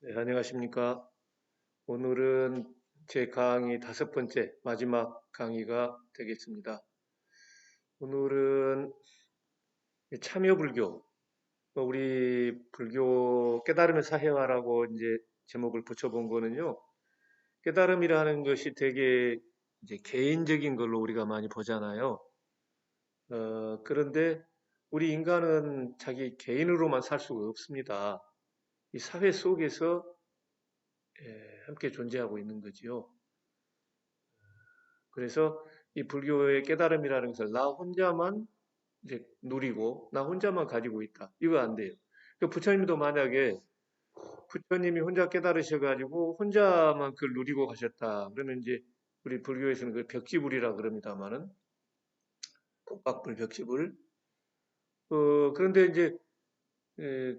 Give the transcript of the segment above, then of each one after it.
네, 안녕하십니까. 오늘은 제 강의 다섯 번째 마지막 강의가 되겠습니다. 오늘은 참여불교, 우리 불교 깨달음의 사회화라고 이제 제목을 붙여본 거는요. 깨달음이라는 것이 되게 이제 개인적인 걸로 우리가 많이 보잖아요. 그런데 우리 인간은 자기 개인으로만 살 수가 없습니다. 이 사회 속에서 함께 존재하고 있는 거지요. 그래서 이 불교의 깨달음이라는 것을 나 혼자만 이제 누리고 나 혼자만 가지고 있다. 이거 안 돼요. 그 부처님도 만약에 부처님이 혼자 깨달으셔가지고 혼자만 그걸 누리고 가셨다. 그러면 이제 우리 불교에서는 그 벽지불이라 그럽니다마는 독박불 벽지불. 그런데 이제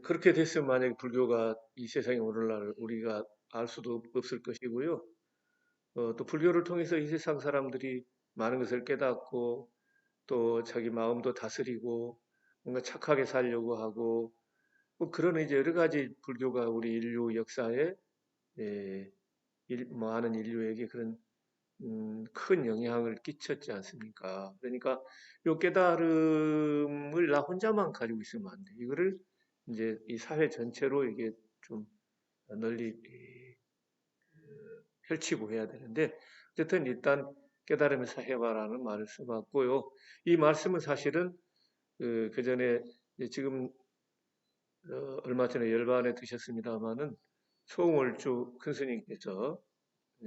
그렇게 됐으면 만약에 불교가 이 세상에 오늘날 우리가 알 수도 없을 것이고요. 또 불교를 통해서 이 세상 사람들이 많은 것을 깨닫고 또 자기 마음도 다스리고 뭔가 착하게 살려고 하고 뭐 그런 이제 여러 가지 불교가 우리 인류 역사에 예, 많은 인류에게 그런 큰 영향을 끼쳤지 않습니까? 그러니까 이 깨달음을 나 혼자만 가지고 있으면 안 돼. 이거를 이제 이 사회 전체로 이게 좀 널리 펼치고 해야 되는데 어쨌든 일단 깨달음의 사회화라는 말을 써봤고요. 이 말씀은 사실은 그 전에 지금 얼마 전에 열반에 드셨습니다마는 소홍월주 큰 스님께서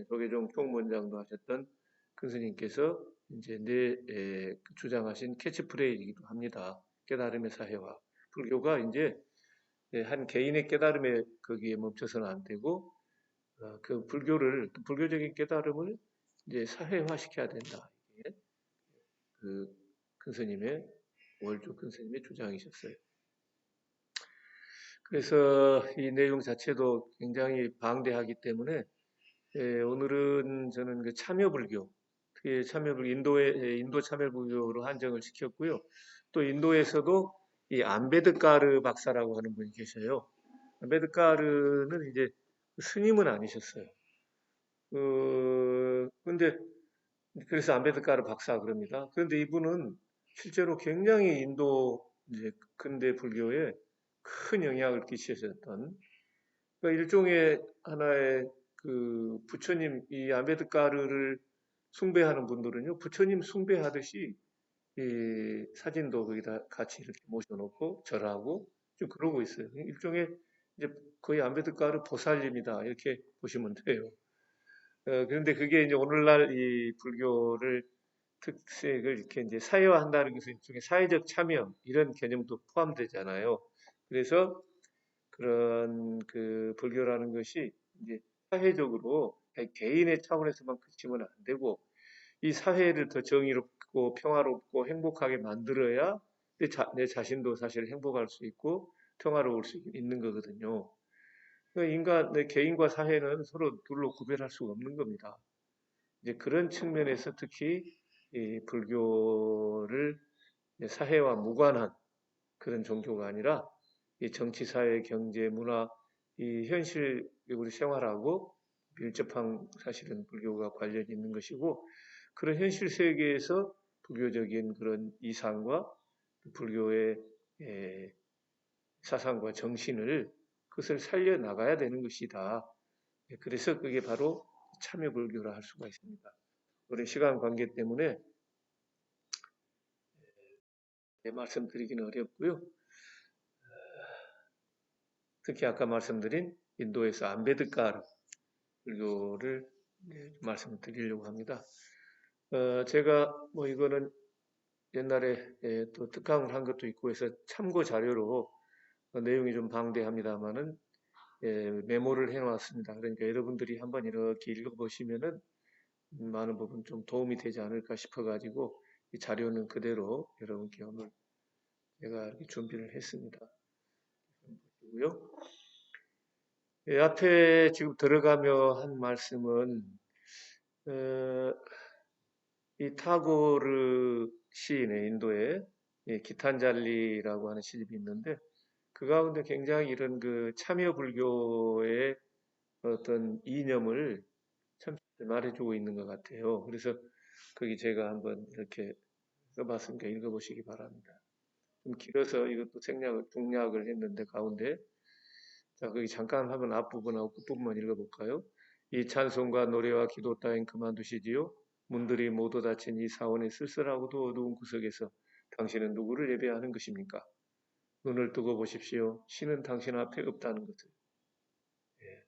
조계종 총무원장도 하셨던 큰 스님께서 이제 주장하신 캐치프레이즈이기도 합니다. 깨달음의 사회화. 불교가 이제 한 개인의 깨달음에 거기에 멈춰서는 안 되고 그 불교를 불교적인 깨달음을 이제 사회화시켜야 된다. 이게 그큰 스님의 월주 큰 스님의 주장이셨어요. 그래서 이 내용 자체도 굉장히 방대하기 때문에 오늘은 저는 그 참여불교, 특히 참여불교 인도 참여불교로 한정을 시켰고요. 또 인도에서도 이 암베드카르 박사라고 하는 분이 계셔요. 암베드카르는 이제 스님은 아니셨어요. 근데 그래서 암베드카르 박사 그럽니다. 그런데 이분은 실제로 굉장히 인도 이제 근대 불교에 큰 영향을 끼치셨던 그러니까 일종의 하나의 그 부처님 이 암베드카르를 숭배하는 분들은요 부처님 숭배하듯이 이 사진도 거기다 같이 이렇게 모셔놓고 절하고 좀 그러고 있어요. 일종의 이제 거의 암베드카르 보살님이다 이렇게 보시면 돼요. 그런데 그게 이제 오늘날 이 불교를 특색을 이렇게 이제 사회화한다는 것은 일종의 사회적 참여 이런 개념도 포함되잖아요. 그래서 그런 그 불교라는 것이 이제 사회적으로 개인의 차원에서만 그치면 안 되고 이 사회를 더 정의롭고 평화롭고 행복하게 만들어야 내 자신도 사실 행복할 수 있고 평화로울 수 있는 거거든요. 그러니까 내 개인과 사회는 서로 둘로 구별할 수가 없는 겁니다. 이제 그런 측면에서 특히 이 불교를 사회와 무관한 그런 종교가 아니라 이 정치, 사회, 경제, 문화, 이 현실 우리 생활하고 밀접한 사실은 불교가 관련이 있는 것이고 그런 현실 세계에서 불교적인 그런 이상과 불교의 사상과 정신을 그것을 살려 나가야 되는 것이다. 그래서 그게 바로 참여 불교라 할 수가 있습니다. 우리 시간 관계 때문에 말씀드리기는 어렵고요. 특히 아까 말씀드린 인도에서 암베드카르 불교를 말씀을 드리려고 합니다. 제가 뭐 이거는 옛날에 또 특강을 한 것도 있고 해서 참고 자료로 내용이 좀 방대합니다만은 메모를 해놨습니다. 그러니까 여러분들이 한번 이렇게 읽어보시면은 많은 부분 좀 도움이 되지 않을까 싶어가지고 이 자료는 그대로 여러분께 오늘 제가 이렇게 준비를 했습니다. 보시고요. 앞에 지금 들어가며 한 말씀은 어, 이 타고르 시인의 인도에 기탄잘리라고 하는 시집이 있는데 그 가운데 굉장히 이런 그 참여 불교의 어떤 이념을 참 말해주고 있는 것 같아요. 그래서 거기 제가 한번 이렇게 써봤으니까 읽어보시기 바랍니다. 좀 길어서 이것도 중략을 했는데 가운데 자 거기 잠깐 한번 앞부분하고 끝부분만 읽어볼까요? 이 찬송과 노래와 기도 따윈 그만두시지요. 문들이 모두 닫힌 이 사원의 쓸쓸하고도 어두운 구석에서 당신은 누구를 예배하는 것입니까? 눈을 뜨고 보십시오. 신은 당신 앞에 없다는 것을. 예.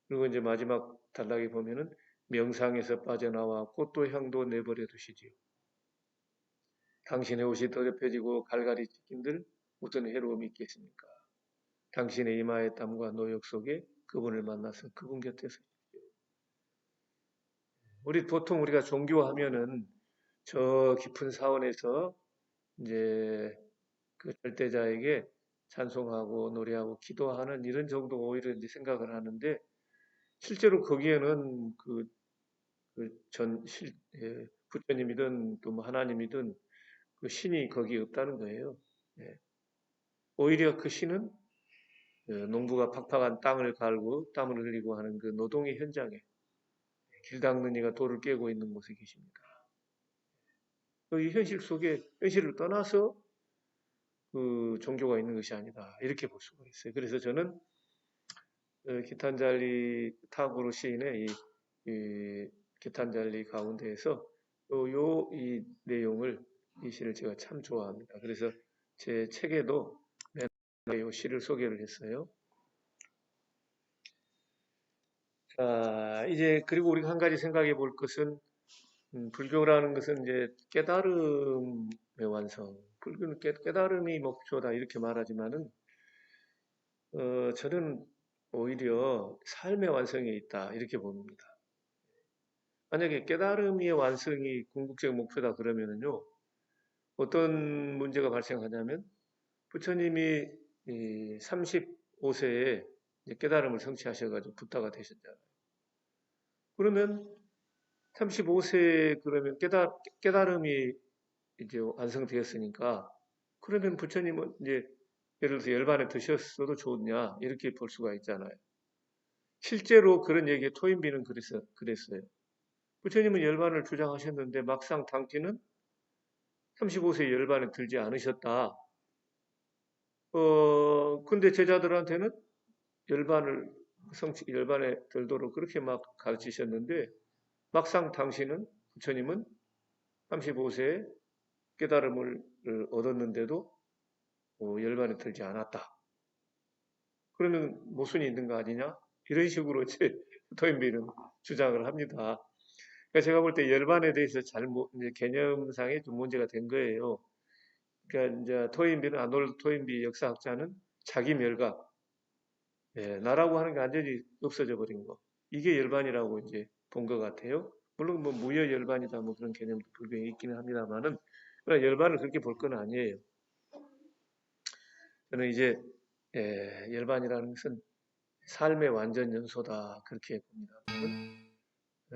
그리고 이제 마지막 단락에 보면은 명상에서 빠져나와 꽃도 향도 내버려 두시지요. 당신의 옷이 더럽혀지고 갈갈이 찢긴들 무슨 해로움이 있겠습니까? 당신의 이마의 땀과 노역 속에 그분을 만나서 그분 곁에서 우리 보통 우리가 종교하면은 저 깊은 사원에서 이제 그 절대자에게 찬송하고 노래하고 기도하는 이런 정도 오히려 이제 생각을 하는데 실제로 거기에는 부처님이든 또 뭐 하나님이든 그 신이 거기에 없다는 거예요. 예. 오히려 그 신은 농부가 팍팍한 땅을 갈고 땀을 흘리고 하는 그 노동의 현장에 길 닦는 이가 돌을 깨고 있는 곳에 계십니다. 이 현실 속에 현실을 떠나서 그 종교가 있는 것이 아니다. 이렇게 볼 수가 있어요. 그래서 저는 기탄잘리 타고르 시인의 이 기탄잘리 가운데에서 이 내용을 이 시를 제가 참 좋아합니다. 그래서 제 책에도 이 시를 소개를 했어요. 자, 이제 그리고 우리가 한 가지 생각해 볼 것은 불교라는 것은 이제 깨달음의 완성, 불교는 깨달음이 목표다 이렇게 말하지만은 저는 오히려 삶의 완성에 있다 이렇게 봅니다. 만약에 깨달음의 완성이 궁극적 목표다 그러면은요 어떤 문제가 발생하냐면 부처님이 35세에 깨달음을 성취하셔가지고 부다가 되셨잖아요. 그러면 35세에 그러면 깨달음이 이제 완성되었으니까 그러면 부처님은 이제 예를 들어서 열반에 드셨어도 좋냐 이렇게 볼 수가 있잖아요. 실제로 그런 얘기에 토인비는 그랬어요. 부처님은 열반을 주장하셨는데 막상 당신은 35세 열반에 들지 않으셨다. 근데 제자들한테는 열반에 들도록 그렇게 막 가르치셨는데 막상 당신은 부처님은 35세에 깨달음을 얻었는데도 열반에 들지 않았다. 그러면 모순이 있는 거 아니냐? 이런 식으로 제 토인비는 주장을 합니다. 그러니까 제가 볼 때 열반에 대해서 이제 개념상에 좀 문제가 된 거예요. 그러니까 이제 아놀드 토인비 역사학자는 자기 멸각, 예, 나라고 하는 게 완전히 없어져 버린 거. 이게 열반이라고 이제 본 것 같아요. 물론 뭐 무여 열반이다 뭐 그런 개념도 불교에 있기는 합니다만은 그러나 열반을 그렇게 볼 건 아니에요. 저는 이제 열반이라는 것은 삶의 완전 연소다 그렇게 봅니다.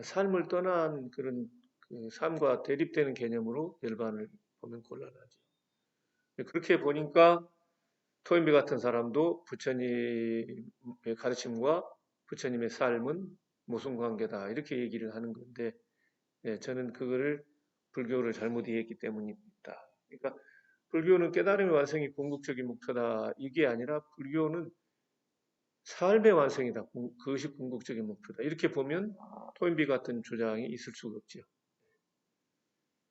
삶을 떠난 그런 그 삶과 대립되는 개념으로 열반을 보면 곤란하죠. 그렇게 보니까 토인비 같은 사람도 부처님의 가르침과 부처님의 삶은 무슨 관계다 이렇게 얘기를 하는 건데 저는 그거를 불교를 잘못 이해했기 때문입니다. 그러니까 불교는 깨달음의 완성이 궁극적인 목표다 이게 아니라 불교는 삶의 완성이다. 그것이 궁극적인 목표다. 이렇게 보면 토인비 같은 주장이 있을 수가 없죠.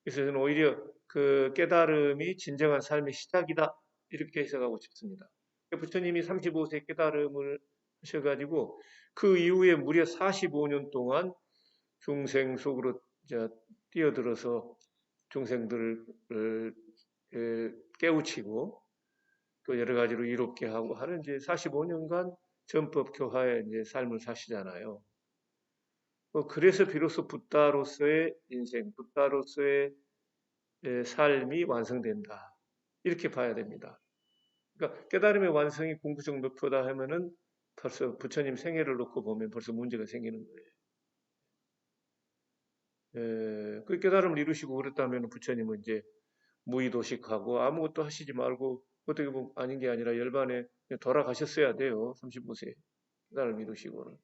그래서 저는 오히려 그 깨달음이 진정한 삶의 시작이다. 이렇게 해석하고 싶습니다. 부처님이 35세 깨달음을 하셔가지고 그 이후에 무려 45년 동안 중생 속으로 뛰어들어서 중생들을 깨우치고 또 여러 가지로 이롭게 하고 하는 이제 45년간 전법 교화의 이제 삶을 사시잖아요. 그래서 비로소 붓다로서의 인생, 붓다로서의 삶이 완성된다. 이렇게 봐야 됩니다. 그러니까 깨달음의 완성이 궁극적 목표다 하면은 벌써 부처님 생애를 놓고 보면 벌써 문제가 생기는 거예요. 그 깨달음을 이루시고 그랬다면 부처님은 이제 무의도식하고 아무것도 하시지 말고 어떻게 보면 아닌 게 아니라 열반에 돌아가셨어야 돼요. 35세 나를 믿으시고는.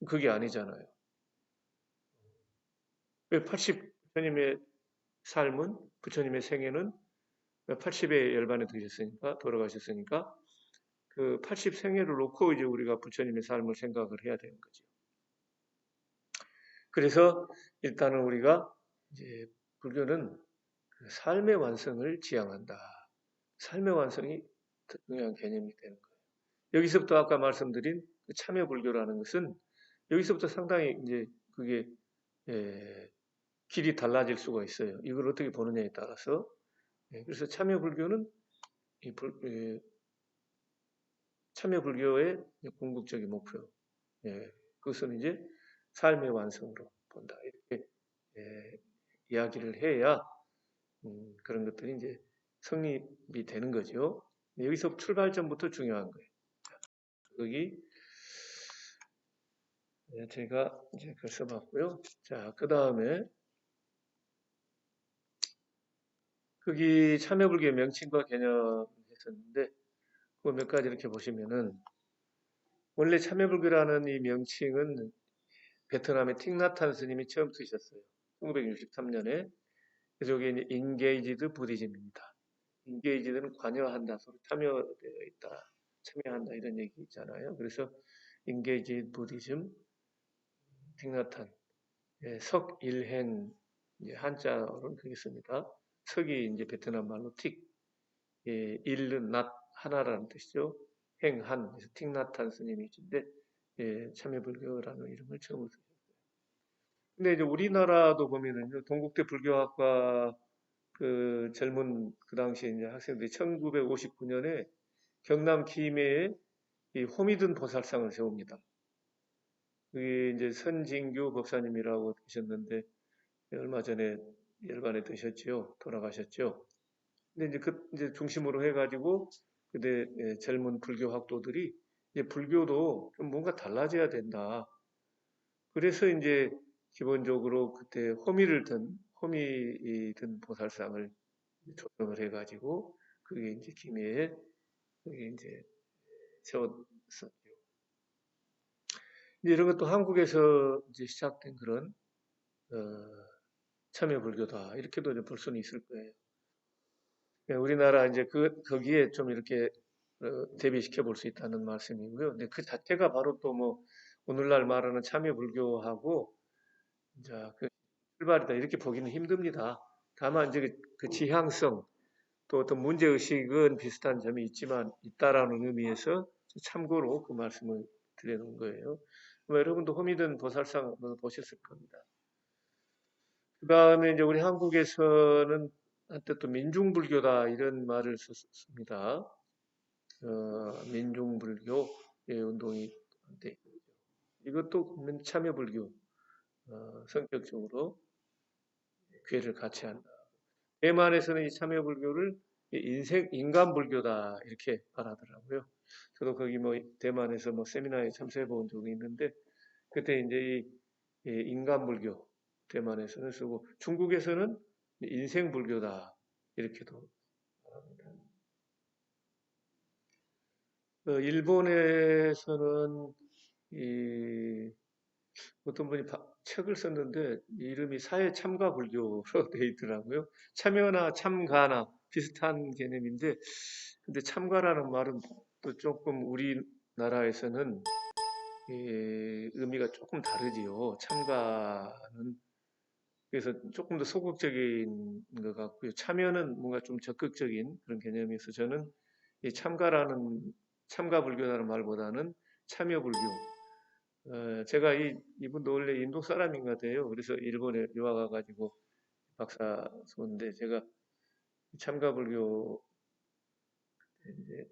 그게 아니잖아요. 왜 80, 부처님의 삶은, 부처님의 생애는 80에 열반에 드셨으니까, 돌아가셨으니까, 그 80 생애를 놓고 이제 우리가 부처님의 삶을 생각을 해야 되는 거죠. 그래서 일단은 우리가 이제 불교는 그 삶의 완성을 지향한다. 삶의 완성이 중요한 개념이 되는 거예요. 여기서부터 아까 말씀드린 그 참여불교라는 것은 여기서부터 상당히 이제 그게 예, 길이 달라질 수가 있어요. 이걸 어떻게 보느냐에 따라서. 예, 그래서 참여불교는 이 참여불교의 궁극적인 목표. 예, 그것은 이제 삶의 완성으로 본다. 이렇게 예, 이야기를 해야 그런 것들이 이제 성립이 되는 거죠. 여기서 출발점부터 중요한 거예요. 거기 제가 이제 글 써봤고요. 자, 그 다음에 거기 참여불교의 명칭과 개념 했었는데 그 몇 가지 이렇게 보시면은 원래 참여불교라는 이 명칭은 베트남의 틱나탄 스님이 처음 쓰셨어요. 1963년에. 그래서 여기 이제 인게이지드 부디즘입니다. 인게이지드는 관여한다, 서로 참여되어 있다, 참여한다 이런 얘기 있잖아요. 그래서 인게이지드 부디즘, 틱나탄, 예, 석일행, 이제 한자로는 그렇게 씁니다. 석이 이제 베트남 말로 틱, 예, 일은 낫, 하나라는 뜻이죠. 행한, 그래서 틱나탄 스님이신데, 예, 참여불교라는 이름을 처음 쓰셨어요. 근데 이제 우리나라도 보면은요, 동국대 불교학과 그 젊은 그 당시에 이제 학생들이 1959년에 경남 김해에 이 호미든 보살상을 세웁니다. 그게 이제 선진규 법사님이라고 계셨는데 얼마 전에 열반에 드셨지요. 돌아가셨죠. 근데 이제 그 이제 중심으로 해가지고 그때 젊은 불교 학도들이 이제 불교도 좀 뭔가 달라져야 된다. 그래서 이제 기본적으로 그때 호미 든 보살상을 조정을 해가지고 그게 이제 김해에 그게 이제 세웠었죠. 이제 이런 것도 한국에서 이제 시작된 그런 어, 참여 불교다 이렇게도 볼 수는 있을 거예요. 예, 우리나라 이제 거기에 좀 이렇게 대비시켜 볼 수 있다는 말씀이고요. 근데 그 자체가 바로 또 뭐 오늘날 말하는 참여 불교하고 이제 그 출발이다 이렇게 보기는 힘듭니다. 다만 이제 그 지향성 또 어떤 문제 의식은 비슷한 점이 있지만 있다라는 의미에서 참고로 그 말씀을 드려놓은 거예요. 여러분도 호미든 보살상 보셨을 겁니다. 그 다음에 이제 우리 한국에서는 한때 또 민중불교다 이런 말을 썼습니다. 민중불교의 운동이 한때 이것도 참여불교 성격적으로 괴를 같이 한다. 대만에서는 이 참여불교를 인간불교다 이렇게 말하더라고요. 저도 거기 뭐 대만에서 뭐 세미나에 참석해 본 적이 있는데 그때 이제 이 인간불교 대만에서는 쓰고 중국에서는 인생불교다 이렇게도 말합니다. 일본에서는 이 어떤 분이 책을 썼는데 이름이 사회참가불교로 되어 있더라고요. 참여나 참가나 비슷한 개념인데 근데 참가라는 말은 또 조금 우리나라에서는 의미가 조금 다르지요. 참가는 그래서 조금 더 소극적인 것 같고요. 참여는 뭔가 좀 적극적인 그런 개념이어서 저는 이 참가 불교라는 말보다는 참여 불교. 제가 이분도 원래 인도 사람인가 돼요. 그래서 일본에 유학 와가지고 박사 썼는데 제가 참가 불교 이제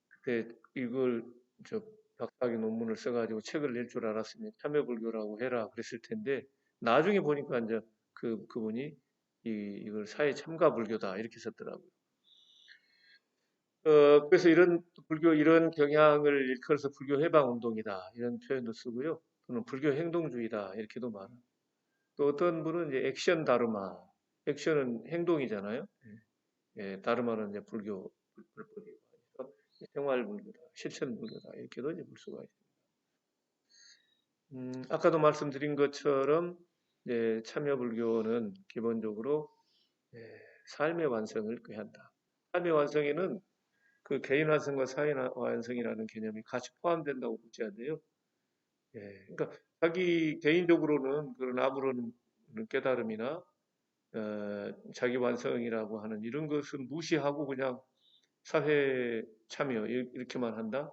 그때 이걸 저 박사학위 논문을 써가지고 책을 낼 줄 알았으면 참여 불교라고 해라 그랬을 텐데 나중에 보니까 이제 그분이 이걸 사회 참가 불교다 이렇게 썼더라고요. 그래서 이런 불교 이런 경향을 일컬어서 불교 해방 운동이다 이런 표현도 쓰고요. 또는 불교 행동주의다 이렇게도 말합니다. 또 어떤 분은 이제 액션 다르마, 액션은 행동이잖아요. 다른 말은 이제 불법이고 생활불교다, 실천불교다 이렇게도 이제 볼 수가 있습니다. 아까도 말씀드린 것처럼 참여불교는 기본적으로 예, 삶의 완성을 꾀한다. 삶의 완성에는 그 개인 완성과 사회 완성이라는 개념이 같이 포함된다고 보셔야 돼요. 그러니까 자기 개인적으로는 그런 아무런 깨달음이나 자기 완성이라고 하는 이런 것은 무시하고 그냥 사회 참여 이렇게만 한다.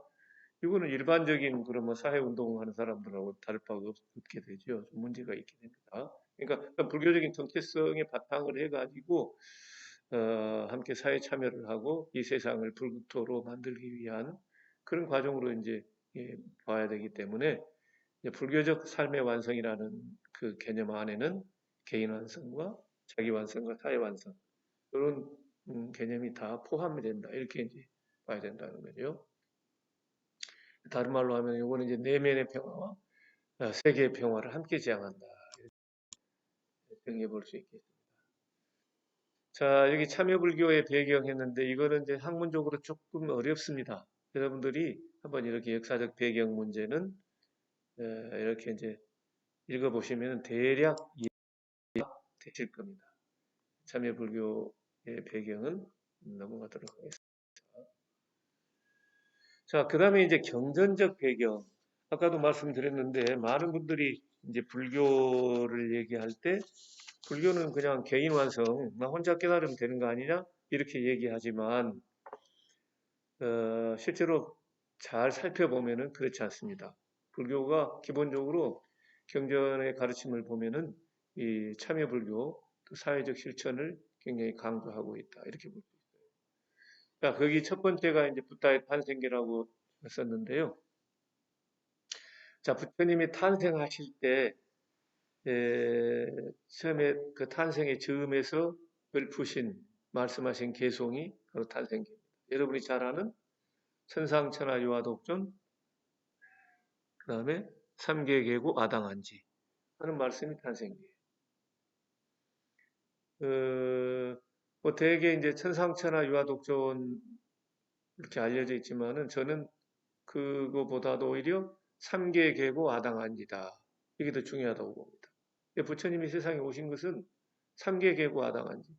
이거는 일반적인 그런 뭐 사회 운동하는 사람들하고 다를 바가 없게 되죠. 좀 문제가 있게 됩니다. 그러니까 불교적인 정체성에 바탕을 해가지고 함께 사회 참여를 하고 이 세상을 불국토로 만들기 위한 그런 과정으로 이제 봐야 되기 때문에 이제 불교적 삶의 완성이라는 그 개념 안에는 개인 완성과 자기 완성과 사회 완성 이런 개념이 다 포함이 된다. 이렇게 이제 봐야 된다는 거죠. 다른 말로 하면 이거는 이제 내면의 평화와 세계의 평화를 함께 지향한다. 이렇게 정리해 볼 수 있겠습니다. 자, 여기 참여불교의 배경 했는데 이거는 이제 학문적으로 조금 어렵습니다. 여러분들이 한번 이렇게 역사적 배경 문제는 이렇게 이제 읽어보시면 대략 이해가 되실 겁니다. 참여불교의 배경은 넘어가도록 하겠습니다. 자, 그 다음에 이제 경전적 배경. 아까도 말씀드렸는데, 많은 분들이 이제 불교를 얘기할 때, 불교는 그냥 개인 완성, 나 혼자 깨달으면 되는 거 아니냐? 이렇게 얘기하지만, 실제로 잘 살펴보면은 그렇지 않습니다. 불교가 기본적으로 경전의 가르침을 보면은 이 참여불교, 또 사회적 실천을 굉장히 강조하고 있다. 이렇게 볼 수 있어요. 자, 거기 첫 번째가 이제 부다의 탄생기라고 했었는데요. 자, 부처님이 탄생하실 때, 처음에 그 탄생의 즈음에서 읊으신, 말씀하신 개송이 바로 탄생기입니다. 여러분이 잘 아는 천상천하 유아독존, 그 다음에 삼계계고 아당한지 하는 말씀이 탄생기예요. 뭐 대개 이제 천상천하 유아독존 이렇게 알려져 있지만은 저는 그거보다도 오히려 삼계계고 아당한지다. 이게 더 중요하다고 봅니다. 부처님이 세상에 오신 것은 삼계계고 아당한지,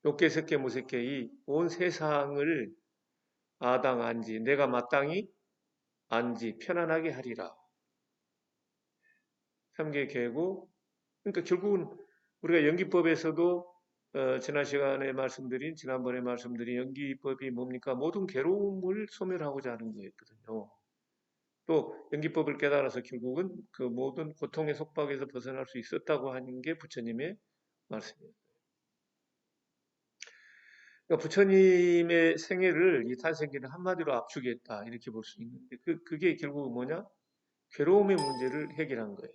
욕계석계 무색계 이 온 세상을 아당한지, 내가 마땅히 안지 편안하게 하리라. 삼계계고, 그러니까 결국은 우리가 연기법에서도 지난 시간에 말씀드린, 지난번에 말씀드린 연기법이 뭡니까? 모든 괴로움을 소멸하고자 하는 거였거든요. 또 연기법을 깨달아서 결국은 그 모든 고통의 속박에서 벗어날 수 있었다고 하는 게 부처님의 말씀입니다. 그러니까 부처님의 생애를 이 탄생기는 한마디로 압축했다 이렇게 볼 수 있는데 그게 결국은 뭐냐? 괴로움의 문제를 해결한 거예요.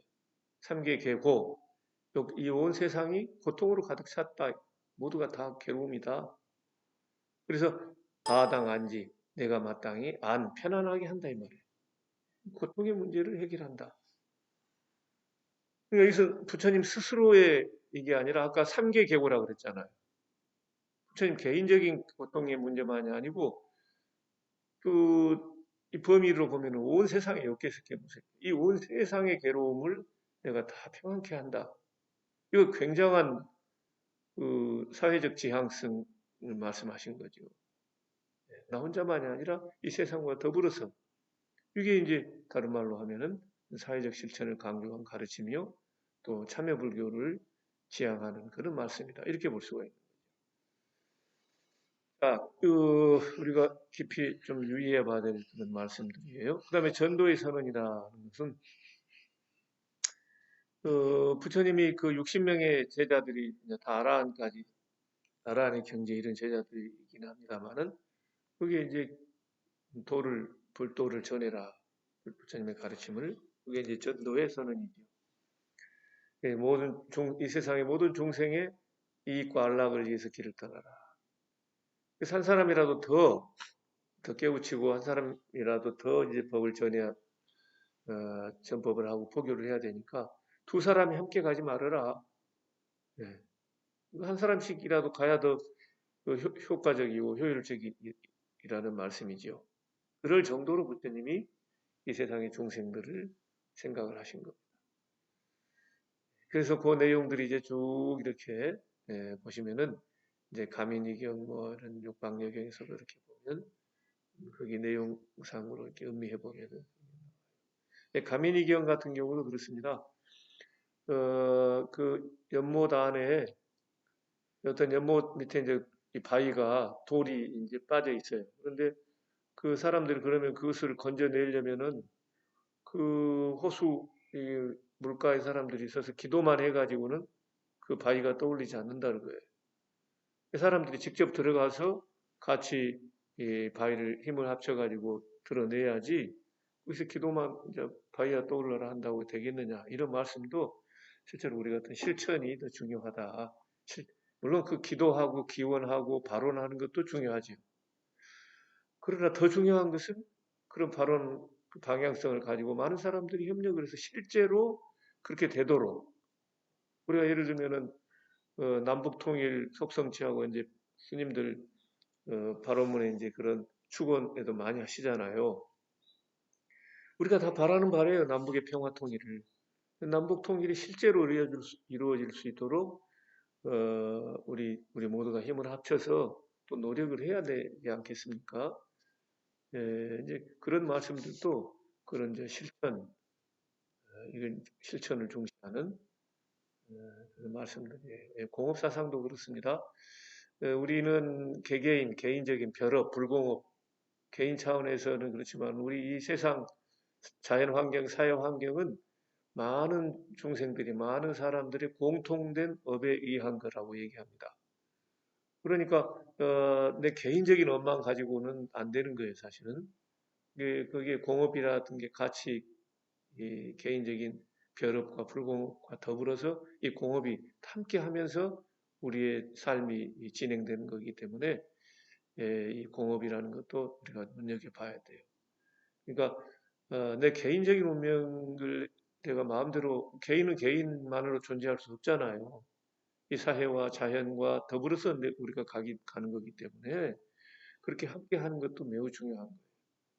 삼계계고 이 온 세상이 고통으로 가득 찼다. 모두가 다 괴로움이다. 그래서 아당안지 내가 마땅히 편안하게 한다 이 말이에요. 고통의 문제를 해결한다. 그러니까 여기서 부처님 스스로의 이게 아니라 아까 삼계계고라고 그랬잖아요. 부처님 개인적인 고통의 문제만이 아니고 이 범위로 보면 온 세상의 욕계석계 무색 이온 세상의 괴로움을 내가 다 평안케 한다. 이거 굉장한 그 사회적 지향성을 말씀하신 거죠. 나 혼자만이 아니라 이 세상과 더불어서 이게 이제 다른 말로 하면은 사회적 실천을 강조한 가르침이요. 또 참여불교를 지향하는 그런 말씀이다. 이렇게 볼 수가 있습니다. 자, 우리가 깊이 좀 유의해 봐야 될 그런 말씀들이에요. 그 다음에 전도의 선언이라는 것은, 부처님이 그 60명의 제자들이 다 아라한의 경제 이런 제자들이긴 합니다만은, 그게 이제 불도를 전해라. 부처님의 가르침을. 그게 이제 전도의 선언이죠. 이 세상의 모든 중생의 이익과 안락을 위해서 길을 떠나라. 그래서 한 사람이라도 더 깨우치고 한 사람이라도 더 이제 법을 전해야 전법을 하고 포교를 해야 되니까 두 사람이 함께 가지 말아라. 한 사람씩이라도 가야 더 효과적이고 효율적이라는 말씀이지요. 그럴 정도로 부처님이 이 세상의 중생들을 생각을 하신 겁니다. 그래서 그 내용들이 이제 쭉 이렇게 보시면은 이제 가민이경 뭐 이런 육방여경에서도 이렇게 보면 거기 내용상으로 이렇게 음미해 보면은 가민이경 같은 경우도 그렇습니다. 그 연못 안에 어떤 연못 밑에 이제 이 바위가 돌이 이제 빠져 있어요. 그런데 그 사람들이 그러면 그것을 건져내려면은 그 호수 이 물가의 사람들이 있어서 기도만 해가지고는 그 바위가 떠올리지 않는다는 거예요. 그 사람들이 직접 들어가서 같이 이 바위를 힘을 합쳐가지고 드러내야지 그래서 기도만 이제 바위가 떠올라라 한다고 되겠느냐 이런 말씀도 실제로 우리 같은 실천이 더 중요하다. 물론 그 기도하고 기원하고 발언하는 것도 중요하죠. 그러나 더 중요한 것은 그런 발언 그 방향성을 가지고 많은 사람들이 협력을 해서 실제로 그렇게 되도록 우리가 예를 들면은 남북 통일 속성치하고 이제 스님들 발언문에 이제 그런 축원에도 많이 하시잖아요. 우리가 다 바라는 바래요. 남북의 평화 통일을. 남북 통일이 실제로 이루어질 수 있도록 우리 모두가 힘을 합쳐서 또 노력을 해야 되지 않겠습니까? 이제 그런 말씀들도 그런 이제 이건 실천을 중시하는 그런 말씀들이에요. 공업 사상도 그렇습니다. 우리는 개인적인 별업, 불공업, 개인 차원에서는 그렇지만 우리 이 세상 자연 환경, 사회 환경은 많은 중생들이, 많은 사람들이 공통된 업에 의한 거라고 얘기합니다. 그러니까 내 개인적인 업만 가지고는 안 되는 거예요, 사실은. 그게 공업이라든 게 같이 이 개인적인 별업과 불공업과 더불어서 이 공업이 함께 하면서 우리의 삶이 진행되는 거기 때문에 이 공업이라는 것도 우리가 눈여겨봐야 돼요. 그러니까 내 개인적인 운명을 내가 마음대로 개인은 개인만으로 존재할 수 없잖아요. 이 사회와 자연과 더불어서 우리가 가는 거기 때문에 그렇게 함께 하는 것도 매우 중요한 거예요.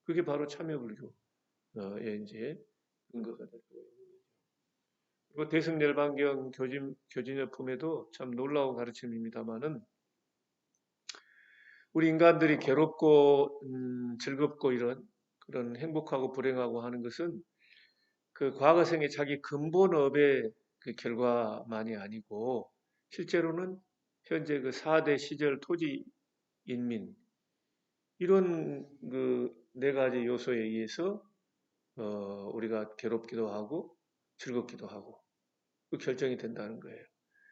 그게 바로 참여불교의 이제 근거가 되고 있는 거죠. 그리고 대승열반경 교진여품에도 참 놀라운 가르침입니다만은 우리 인간들이 괴롭고 즐겁고 이런 그런 행복하고 불행하고 하는 것은 그 과거생의 자기 근본업의 그 결과만이 아니고 실제로는 현재 그 4대 시절 토지 인민 이런 그 네 가지 요소에 의해서 우리가 괴롭기도 하고 즐겁기도 하고 그 결정이 된다는 거예요.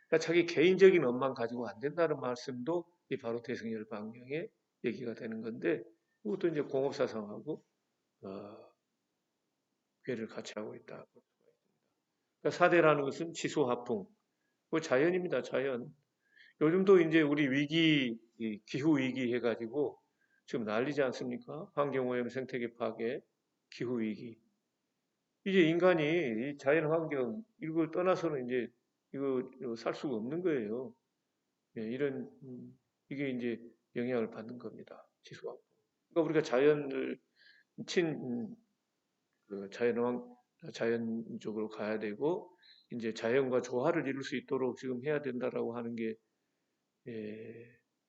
그러니까 자기 개인적인 업만 가지고 안 된다는 말씀도 이 바로 대승열방경의 얘기가 되는 건데 그것도 이제 공업사상하고 어, 괴를 같이 하고 있다. 그러니까 사대라는 것은 지수화풍, 그 자연입니다. 자연. 요즘도 이제 우리 기후 위기 해가지고 지금 난리지 않습니까? 환경오염, 생태계 파괴, 기후 위기. 이제 인간이 이 자연 환경 이걸 떠나서는 이제 이거 살 수가 없는 거예요. 이런 이게 이제 영향을 받는 겁니다. 지수화풍. 그러니까 우리가 자연을 친 그 자연 쪽으로 가야 되고 이제 자연과 조화를 이룰 수 있도록 지금 해야 된다라고 하는 게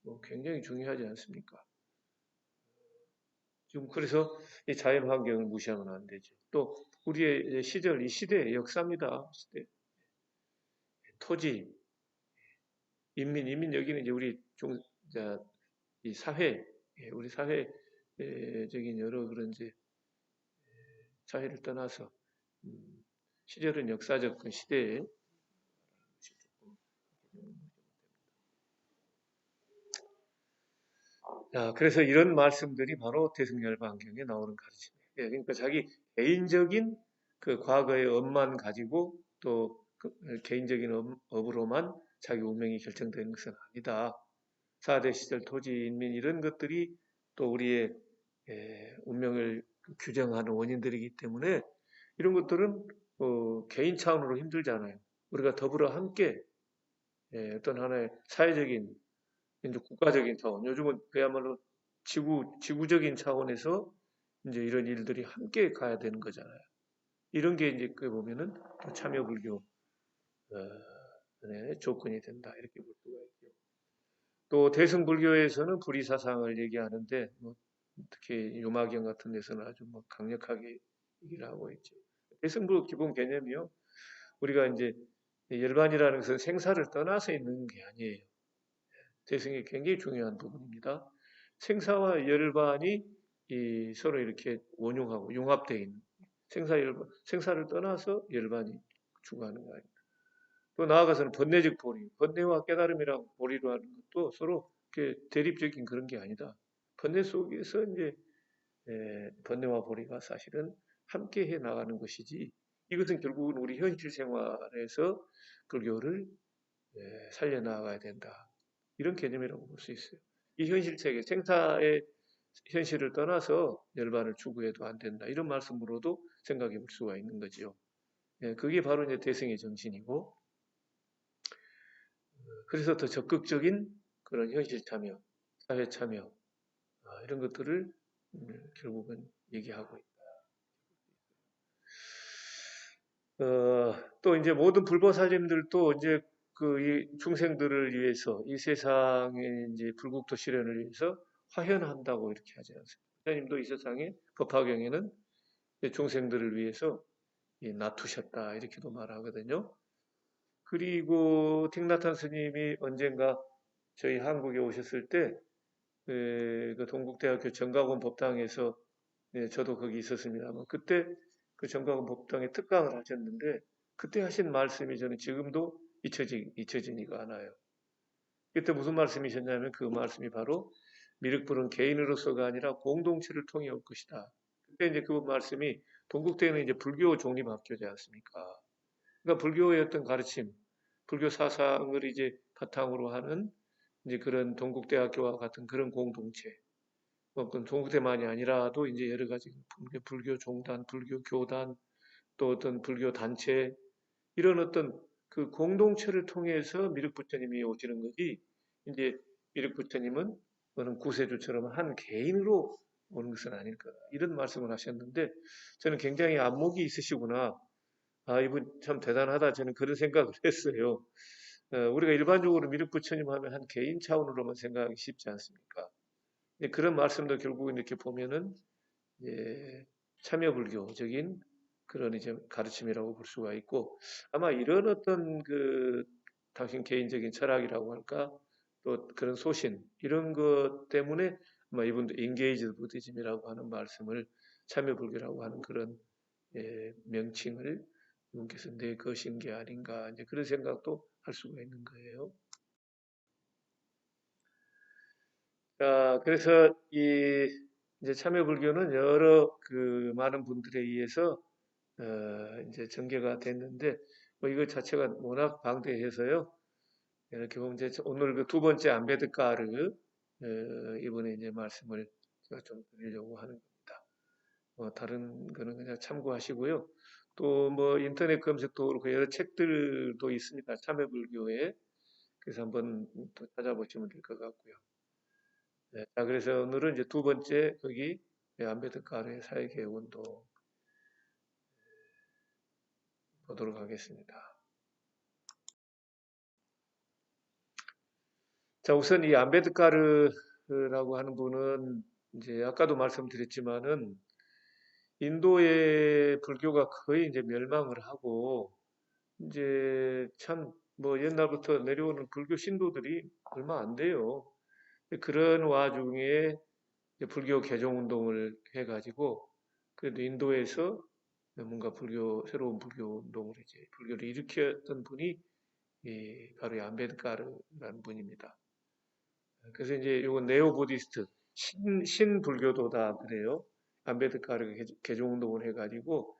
뭐 굉장히 중요하지 않습니까? 지금 그래서 이 자연 환경을 무시하면 안 되죠. 또 우리의 시절, 이 시대의 역사입니다. 시대. 토지, 인민 여기는 이제 우리 이 사회, 우리 사회적인 여러 그런 이제 사회를 떠나서 음, 시절은 역사적 그 시대에 그래서 이런 말씀들이 바로 대승열반경에 나오는 가르침이에요. 그러니까 자기 개인적인 그 과거의 업만 가지고 또그 개인적인 업으로만 자기 운명이 결정되는 것은 아니다. 4대 시절 토지, 인민 이런 것들이 또 우리의 운명을 규정하는 원인들이기 때문에 이런 것들은 개인 차원으로 힘들잖아요. 우리가 더불어 함께 어떤 하나의 사회적인 이제 국가적인 차원, 요즘은 그야말로 지구적인 차원에서 이제 이런 일들이 함께 가야 되는 거잖아요. 이런 게 이제 그 보면은 또 참여 불교 조건이 된다 이렇게 볼 수가 있죠. 또 대승 불교에서는 불의 사상을 얘기하는데 뭐 특히 요마경 같은 데서는 아주 뭐 강력하게 얘기를 하고 있죠. 대승 불교 기본 개념이요. 우리가 이제 열반이라는 것은 생사를 떠나서 있는 게 아니에요. 대승이 굉장히 중요한 부분입니다. 생사와 열반이 서로 이렇게 원용하고 융합되어 있는 생사를 떠나서 열반이 추구하는 거예요. 또 나아가서는 번뇌적 보리, 번뇌와 깨달음이랑 보리로 하는 것도 서로 이렇게 대립적인 그런 게 아니다. 번뇌 속에서 이제 번뇌와 보리가 사실은 함께 해 나가는 것이지. 이것은 결국은 우리 현실 생활에서 불교를 살려 나가야 된다. 이런 개념이라고 볼 수 있어요. 이 현실 세계, 생사의 현실을 떠나서 열반을 추구해도 안 된다. 이런 말씀으로도 생각해 볼 수가 있는 거죠. 그게 바로 이제 대승의 정신이고, 그래서 더 적극적인 그런 현실 참여, 사회 참여, 이런 것들을 결국은 얘기하고 있다. 또 이제 모든 불보살님들도 이제 그 이 중생들을 위해서 이 세상의 이제 불국토 실현을 위해서 화현한다고 이렇게 하지 않습니까? 하나님도 이 세상에 법화경에는 중생들을 위해서 놔두셨다 이렇게도 말하거든요. 그리고 틱나탄 스님이 언젠가 저희 한국에 오셨을 때 그 동국대학교 정가원 법당에서 저도 거기 있었습니다만 그때 그 정가원 법당에 특강을 하셨는데 그때 하신 말씀이 저는 지금도 잊혀지니가 않아요. 그때 무슨 말씀이셨냐면 그 말씀이 바로 미륵불은 개인으로서가 아니라 공동체를 통해 올 것이다. 그때 이제 그 말씀이 동국대는 이제 불교 종립학교지 않습니까? 그러니까 불교의 어떤 가르침, 불교 사상을 이제 바탕으로 하는 이제 그런 동국대학교와 같은 그런 공동체, 어떤 동국대만이 아니라도 이제 여러 가지 불교 종단, 불교 교단, 또 어떤 불교 단체 이런 어떤 그 공동체를 통해서 미륵부처님이 오시는 거지. 이제 미륵부처님은 어느 구세주처럼 한 개인으로 오는 것은 아닐 거다. 이런 말씀을 하셨는데 저는 굉장히 안목이 있으시구나. 아, 이분 참 대단하다. 저는 그런 생각을 했어요. 우리가 일반적으로 미륵부처님 하면 한 개인 차원으로만 생각하기 쉽지 않습니까? 그런 말씀도 결국은 이렇게 보면은 예, 참여불교적인 그런 이제 가르침이라고 볼 수가 있고 아마 이런 어떤 그 당신 개인적인 철학이라고 할까 또 그런 소신 이런 것 때문에 아마 이분도 인게이지드 부디즘이라고 하는 말씀을 참여불교라고 하는 그런 명칭을 이분께서 내것인 게 아닌가 이제 그런 생각도 할 수가 있는 거예요. 자, 그래서 이 이제 참여불교는 여러 그 많은 분들에 의해서 이제 전개가 됐는데 뭐 이거 자체가 워낙 방대해서요. 이렇게 보면 이제 오늘 그 두 번째 안베드카르 이번에 이제 말씀을 제가 좀 드리려고 하는 겁니다. 다른 거는 그냥 참고하시고요. 또 뭐 인터넷 검색도 그렇고 여러 책들도 있습니다. 참여불교에 그래서 한번 또 찾아보시면 될 것 같고요. 네, 자, 그래서 오늘은 이제 두 번째 거기 안베드카르의 사회개혁 운동 보도록 하겠습니다. 자, 우선 이 안베드카르라고 하는 분은 이제 아까도 말씀드렸지만은 인도의 불교가 거의 이제 멸망을 하고 이제 참 뭐 옛날부터 내려오는 불교 신도들이 얼마 안 돼요. 그런 와중에 불교 개종 운동을 해가지고 그래도 인도에서 뭔가 새로운 불교 운동을 이제 불교를 일으켰던 분이 바로 이 안베드카르라는 분입니다. 그래서 이제 요건 네오 부디스트 신불교도다 그래요. 안베드카르가 개종 운동을 해가지고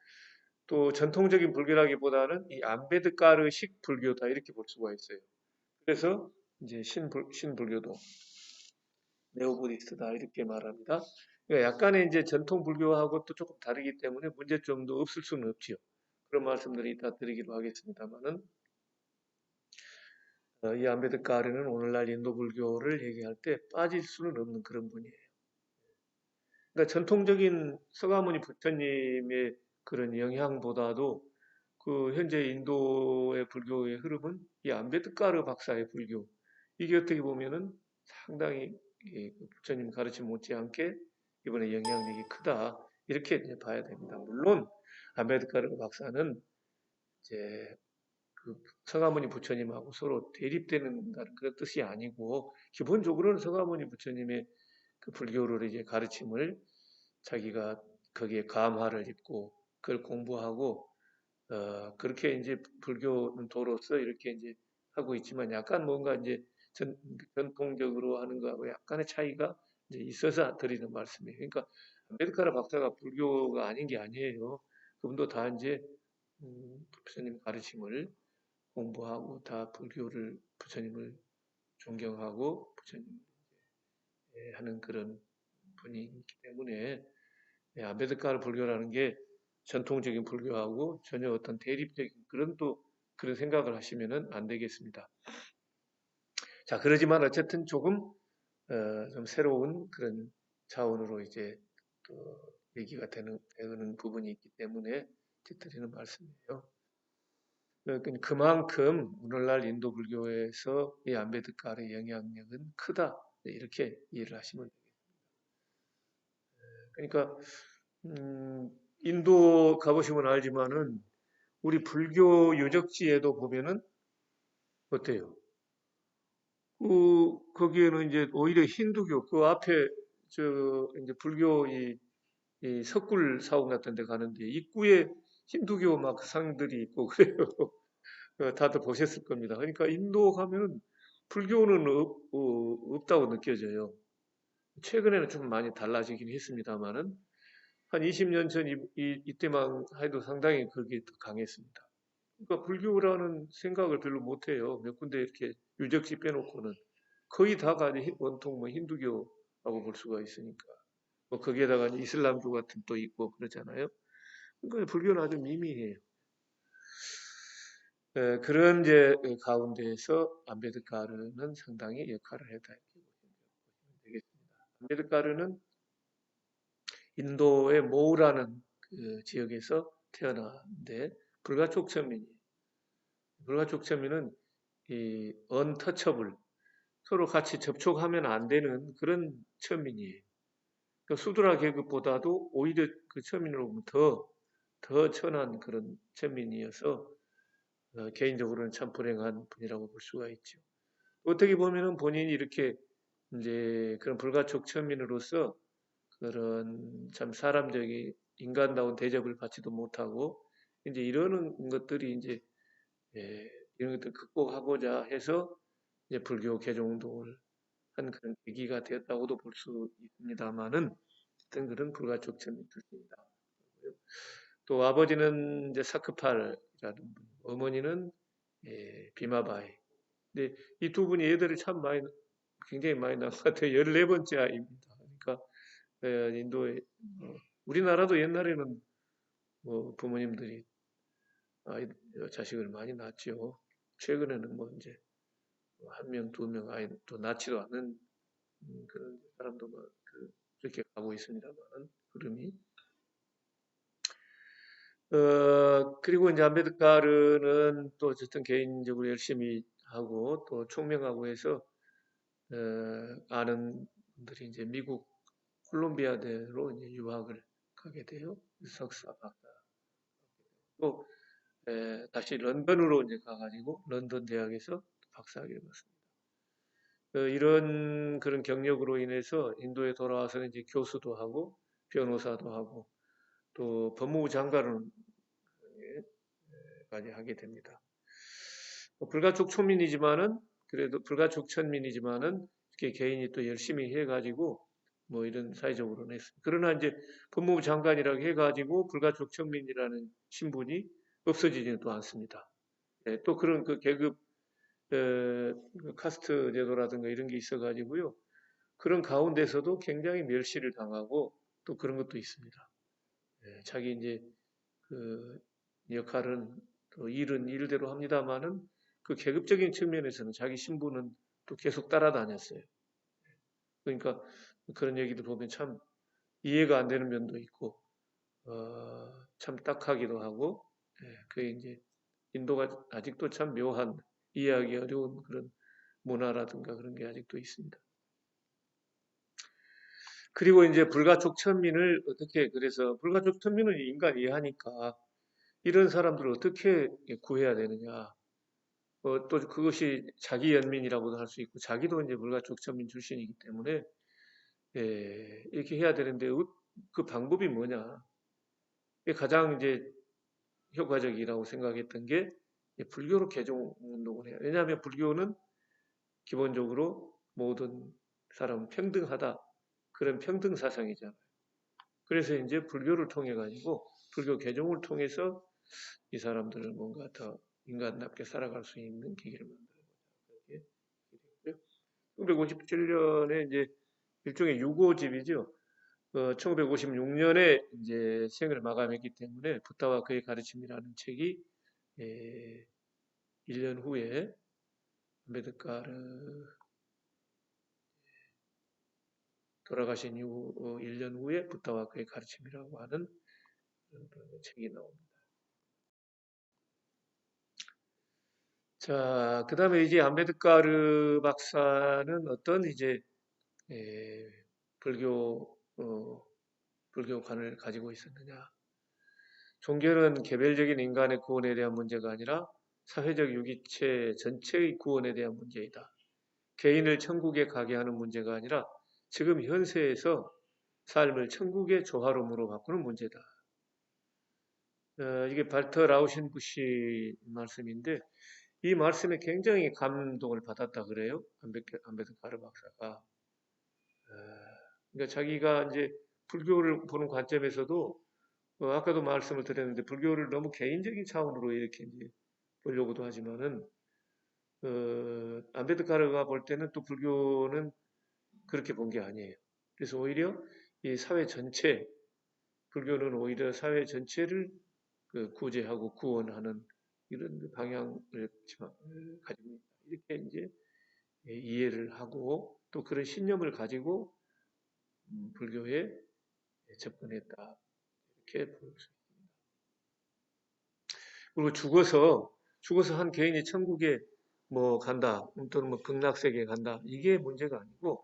또 전통적인 불교라기보다는 이 안베드카르식 불교다 이렇게 볼 수가 있어요. 그래서 이제 신불교도 네오 부디스트다 이렇게 말합니다. 그러니까 약간의 이제 전통 불교하고 또 조금 다르기 때문에 문제점도 없을 수는 없지요. 그런 말씀들을 이따 드리기로 하겠습니다만은 이 안베드카르는 오늘날 인도 불교를 얘기할 때 빠질 수는 없는 그런 분이에요. 그러니까 전통적인 서가모니 부처님의 그런 영향보다도 그 현재 인도의 불교의 흐름은 이 안베드카르 박사의 불교, 이게 어떻게 보면은 상당히 그 부처님 가르침 못지않게 이번에 영향력이 크다, 이렇게 이제 봐야 됩니다. 물론 안베드카르 박사는 이제 그 서가모니 부처님하고 서로 대립되는 그런 뜻이 아니고, 기본적으로는 서가모니 부처님의 그 불교를 이제 가르침을 자기가 거기에 감화를 입고 그걸 공부하고, 그렇게 이제 불교도로서 이렇게 이제 하고 있지만, 약간 뭔가 이제 전통적으로 하는 거하고 약간의 차이가 이제 있어서 드리는 말씀이에요. 그러니까 안베드카르 박사가 불교가 아닌 게 아니에요. 그분도 다 이제 부처님 가르침을 공부하고 다 불교를, 부처님을 존경하고 부처님 하는 그런 분이기 때문에, 안베드카르 불교라는 게 전통적인 불교하고 전혀 어떤 대립적인 그런 또 그런 생각을 하시면은 안 되겠습니다. 자, 그러지만 어쨌든 조금 좀 새로운 그런 차원으로 이제 또 얘기가 되는 부분이 있기 때문에 드리는 말씀이에요. 그만큼 오늘날 인도 불교에서 이 안베드카르의 영향력은 크다, 이렇게 이해를 하시면 됩니다. 그러니까 인도 가보시면 알지만은 우리 불교 유적지에도 보면은 어때요? 거기에는 이제 오히려 힌두교 그 앞에 저 이제 불교 이 석굴 사원 같은 데 가는데 입구에 힌두교 막 상들이 있고 그래요. 다들 보셨을 겁니다. 그러니까 인도 가면은 불교는 없다고 느껴져요. 최근에는 좀 많이 달라지긴 했습니다만은 한 20년 전 이때만 해도 상당히 그게 더 강했습니다. 그러니까 불교라는 생각을 별로 못 해요. 몇 군데 이렇게 유적지 빼놓고는 거의 다가 원통 뭐 힌두교라고 볼 수가 있으니까. 뭐 거기에다가 이슬람교 같은 또 있고 그러잖아요. 그러니까 불교는 아주 미미해요. 그런 이제 가운데에서 안베드카르는 상당히 역할을 했다, 이렇게 보시면 되겠습니다. 안베드카르는 인도의 모우라는 그 지역에서 태어났는데 불가촉천민이에요. 불가촉천민은 이 언터처블, 서로 같이 접촉하면 안 되는 그런 천민이에요. 그러니까 수드라 계급보다도 오히려 그 천민으로 보면 더 천한 그런 천민이어서 개인적으로는 참 불행한 분이라고 볼 수가 있죠. 어떻게 보면은 본인이 이렇게 이제 그런 불가촉 천민으로서 그런 참 사람적인 인간다운 대접을 받지도 못하고 이제 이러는 것들이 이제 이런 것들 극복하고자 해서 이제 불교 개종 운동을 한 그런 계기가 되었다고도 볼 수 있습니다만은, 어떤 그런 불가촉 천민 출신이다. 또 아버지는 이제 사크팔이라는 분, 어머니는 비마바이. 근데 이 두 분이 애들을 참 굉장히 많이 낳은 것 같아요. 14번째 아이입니다. 그러니까 인도에 우리나라도 옛날에는 뭐 부모님들이 자식을 많이 낳았죠. 최근에는 뭐 이제 한 명, 두 명 아이 또 낳지도 않는 그런 사람도 그렇게 가고 있습니다만, 흐름이. 그리고 이제 안베드카르는 또 어쨌든 개인적으로 열심히 하고 또 총명하고 해서 아는 분들이 이제 미국 콜롬비아대로 이제 유학을 가게 돼요. 석사, 박사. 또 다시 런던으로 이제 가가지고 런던 대학에서 박사학위를 받습니다. 이런 그런 경력으로 인해서 인도에 돌아와서는 이제 교수도 하고 변호사도 하고 또 법무부 장관을 까지 하게 됩니다. 불가촉 초민이지만은, 그래도 불가촉 천민이지만은 이렇게 개인이 또 열심히 해가지고 뭐 이런 사회적으로는 했습니다. 그러나 이제 법무부 장관이라고 해가지고 불가촉 천민이라는 신분이 없어지지는 또 않습니다. 또 그런 그 계급 그 카스트 제도라든가 이런 게 있어가지고요. 그런 가운데서도 굉장히 멸시를 당하고 또 그런 것도 있습니다. 자기 이제 그 역할은 또 일은 일대로 합니다만은 그 계급적인 측면에서는 자기 신부는 또 계속 따라다녔어요. 그러니까 그런 얘기도 보면 참 이해가 안 되는 면도 있고, 참 딱하기도 하고, 그게 이제 인도가 아직도 참 묘한 이해하기 어려운 그런 문화라든가 그런 게 아직도 있습니다. 그리고 이제 불가촉 천민을 어떻게 그래서 불가촉 천민은 인간 이해하니까 이런 사람들을 어떻게 구해야 되느냐. 또 그것이 자기 연민이라고도 할 수 있고 자기도 이제 불가촉 천민 출신이기 때문에 이렇게 해야 되는데 그 방법이 뭐냐. 이게 가장 이제 효과적이라고 생각했던 게 불교로 개종 운동을 해요. 왜냐하면 불교는 기본적으로 모든 사람은 평등하다. 그런 평등 사상이잖아요. 그래서 이제 불교를 통해 가지고 불교 개종을 통해서 이 사람들을 뭔가 더 인간답게 살아갈 수 있는 계기를 만들어 보자. 1957년에 이제 일종의 유고집이죠. 1956년에 이제 생을 마감했기 때문에 부타와 그의 가르침이라는 책이 1년 후에 안베드카르 돌아가신 이후 1년 후에 부타와 그의 가르침이라고 하는 그런 책이 나옵니다. 자, 그 다음에 이제 안베드카르 박사는 어떤 이제 에, 불교 불교관을 가지고 있었느냐? 종교는 개별적인 인간의 구원에 대한 문제가 아니라 사회적 유기체 전체의 구원에 대한 문제이다. 개인을 천국에 가게 하는 문제가 아니라 지금 현세에서 삶을 천국의 조화로움으로 바꾸는 문제다. 이게 발터 라우신부시 말씀인데 이 말씀에 굉장히 감동을 받았다 그래요. 안베드카르 박사가. 그러니까 자기가 이제 불교를 보는 관점에서도 아까도 말씀을 드렸는데 불교를 너무 개인적인 차원으로 이렇게 이제 보려고도 하지만은 안베드카르가 볼 때는 또 불교는 그렇게 본 게 아니에요. 그래서 오히려 이 사회 전체 불교는 오히려 사회 전체를 구제하고 구원하는 이런 방향을 가지고 있다. 이렇게 이제 이해를 하고 또 그런 신념을 가지고 불교에 접근했다. 이렇게 볼 수 있습니다. 그리고 죽어서 한 개인이 천국에 뭐 간다 또는 뭐 극락세계에 간다 이게 문제가 아니고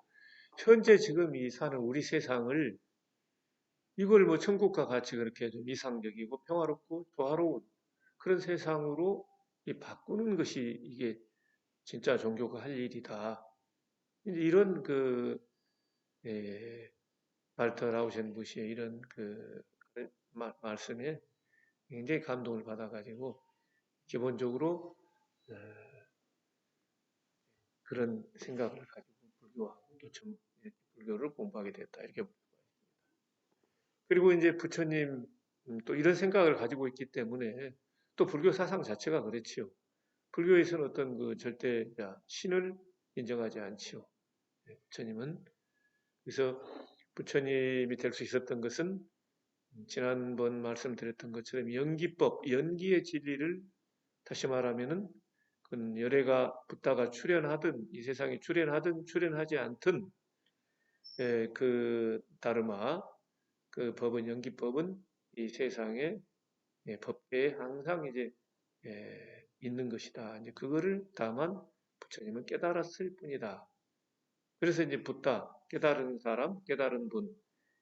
현재 지금 이 사는 우리 세상을 이걸 뭐 천국과 같이 그렇게 좀 이상적이고 평화롭고 조화로운 그런 세상으로 바꾸는 것이 이게 진짜 종교가 할 일이다. 이런 발터 라우센부시의 이런 말씀에 굉장히 감동을 받아가지고 기본적으로 어, 그런 생각을 가지고 불교하고 또 불교를 공부하게 됐다. 이렇게 볼 수가 있습니다. 그리고 이제 부처님 또 이런 생각을 가지고 있기 때문에 또 불교 사상 자체가 그렇지요. 불교에서는 어떤 절대 신을 인정하지 않지요. 부처님은 그래서 부처님이 될 수 있었던 것은 지난번 말씀드렸던 것처럼 연기법, 연기의 진리를 다시 말하면은 그 열애가 붓다가 출현하든 이 세상에 출현하든 출현하지 않든 그 다르마, 그 법은 연기법은 이 세상에 법계에 항상 이제 있는 것이다. 이제 그거를 다만 부처님은 깨달았을 뿐이다. 그래서 이제 붓다, 깨달은 사람, 깨달은 분,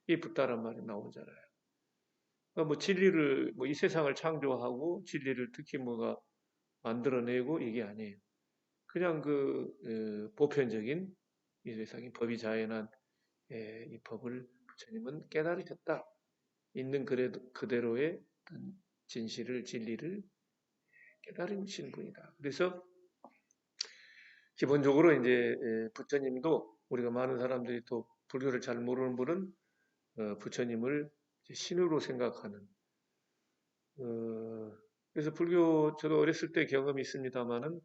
이 붓다란 말이 나오잖아요. 뭐 진리를 뭐 이 세상을 창조하고 진리를 특히 뭐가 만들어내고 이게 아니에요. 그냥 보편적인 이 세상의 법이 자연한 이 법을 부처님은 깨달으셨다. 있는 그대로의 진실을 진리를 깨달으신 분이다. 그래서 기본적으로 이제 부처님도 우리가 많은 사람들이 또 불교를 잘 모르는 분은 부처님을 신으로 생각하는 그래서 불교 저도 어렸을 때 경험이 있습니다만은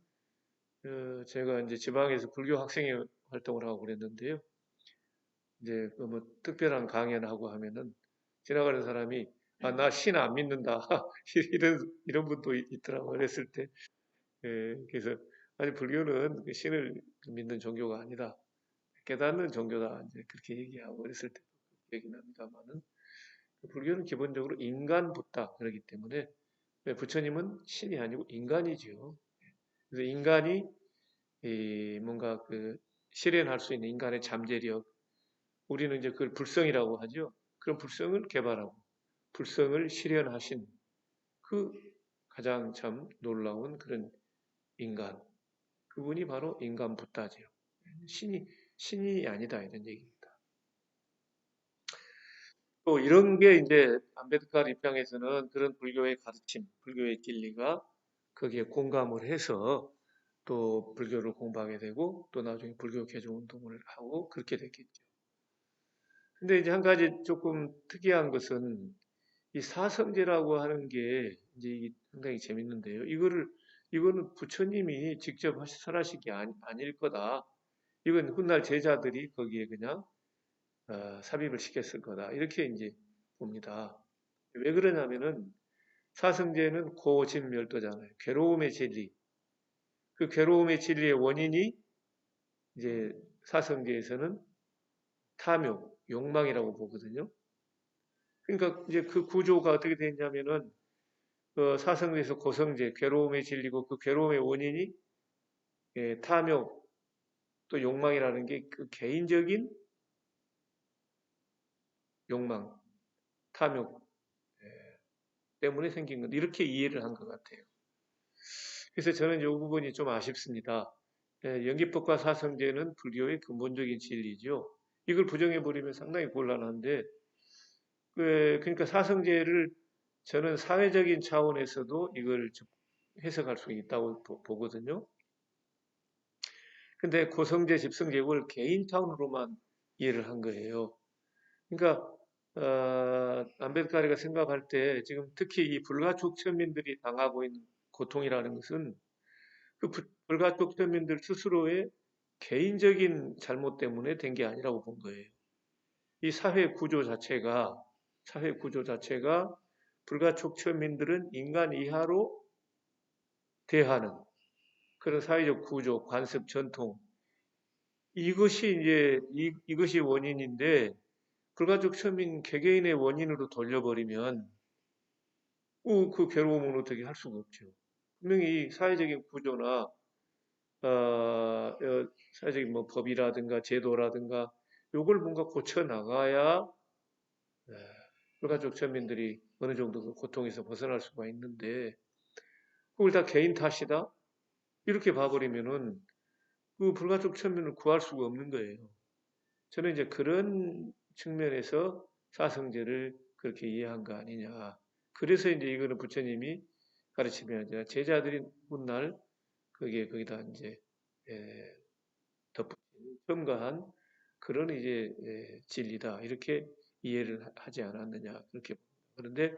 제가 이제 지방에서 불교 학생회 활동을 하고 그랬는데요. 이제 뭐 특별한 강연하고 하면은 지나가는 사람이 나 신 안 믿는다 이런 분도 있더라고요. 어렸을 때. 그래서 아니 불교는 그 신을 믿는 종교가 아니다. 깨닫는 종교다. 이제 그렇게 얘기하고 그랬을 때 기억이 납니다만은 불교는 기본적으로 인간 붓다 그러기 때문에 부처님은 신이 아니고 인간이지요. 그래서 인간이 뭔가 그 실현할 수 있는 인간의 잠재력, 우리는 이제 그걸 불성이라고 하죠. 그런 불성을 개발하고 불성을 실현하신 그 가장 참 놀라운 그런 인간, 그분이 바로 인간 붓다지요. 신이 아니다 이런 얘기입니다. 또 이런 게 이제 안베드커 입장에서는 그런 불교의 가르침, 불교의 진리가 거기에 공감을 해서 또 불교를 공부하게 되고 또 나중에 불교 개종 운동을 하고 그렇게 됐겠죠. 근데 이제 한 가지 조금 특이한 것은 이 사성제라고 하는 게 이제 이게 상당히 재밌는데요. 이거는 부처님이 직접 설하신 게 아닐 거다. 이건 훗날 제자들이 거기에 그냥 삽입을 시켰을 거다. 이렇게 이제 봅니다. 왜 그러냐면은 사성제는 고진멸도잖아요. 괴로움의 진리. 그 괴로움의 진리의 원인이 이제 사성제에서는 탐욕, 욕망이라고 보거든요. 그러니까 이제 그 구조가 어떻게 되냐면은 사성제에서 고성제, 괴로움의 진리고 그 괴로움의 원인이 탐욕 또 욕망이라는 게 그 개인적인 욕망, 탐욕 때문에 생긴 것 이렇게 이해를 한 것 같아요. 그래서 저는 이 부분이 좀 아쉽습니다. 연기법과 사성제는 불교의 근본적인 진리죠. 이걸 부정해 버리면 상당히 곤란한데 그러니까 사성제를 저는 사회적인 차원에서도 이걸 해석할 수 있다고 보거든요. 근데 고성제, 집성제 이걸 개인 차원으로만 이해를 한 거예요. 그러니까 안베드카리가 생각할 때 지금 특히 이 불가촉 천민들이 당하고 있는 고통이라는 것은 그 불가촉 천민들 스스로의 개인적인 잘못 때문에 된 게 아니라고 본 거예요. 이 사회 구조 자체가 불가촉 천민들은 인간 이하로 대하는 그런 사회적 구조, 관습, 전통 이것이 이제 이것이 원인인데 불가촉 천민 개개인의 원인으로 돌려버리면 그 괴로움은 어떻게 할 수가 없죠. 분명히 이 사회적인 구조나 사회적인 뭐 법이라든가 제도라든가 요걸 뭔가 고쳐 나가야 불가촉 천민들이 어느 정도 그 고통에서 벗어날 수가 있는데 그걸 다 개인 탓이다 이렇게 봐버리면은 그 불가촉 천민을 구할 수가 없는 거예요. 저는 이제 그런 측면에서 사성제를 그렇게 이해한 거 아니냐. 그래서 이제 이거는 부처님이 가르침이 아니라 제자들이 훗날 거기다 이제 예, 덧붙인 첨가한 그런 이제 진리다 이렇게 이해를 하지 않았느냐 그렇게 봅니다. 그런데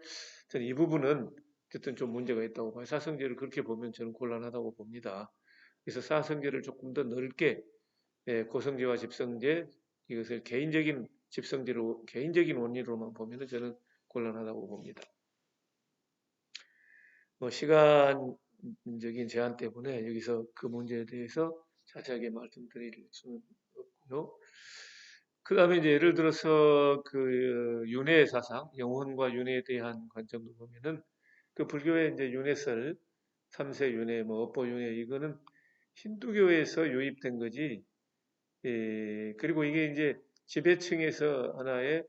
저는 이 부분은 어쨌든 좀 문제가 있다고 봐요. 사성제를 그렇게 보면 저는 곤란하다고 봅니다. 그래서 사성제를 조금 더 넓게 고성제와 집성제 이것을 개인적인 집성제로 개인적인 원리로만 보면은 저는 곤란하다고 봅니다. 뭐 시간적인 제한 때문에 여기서 그 문제에 대해서 자세하게 말씀드릴 수는 없고요. 그 다음에 이제 예를 들어서 그 윤회 사상, 영혼과 윤회에 대한 관점도 보면은 그 불교의 이제 윤회설, 삼세 윤회, 뭐 업보 윤회 이거는 힌두교에서 유입된 거지. 그리고 이게 이제 지배층에서 하나의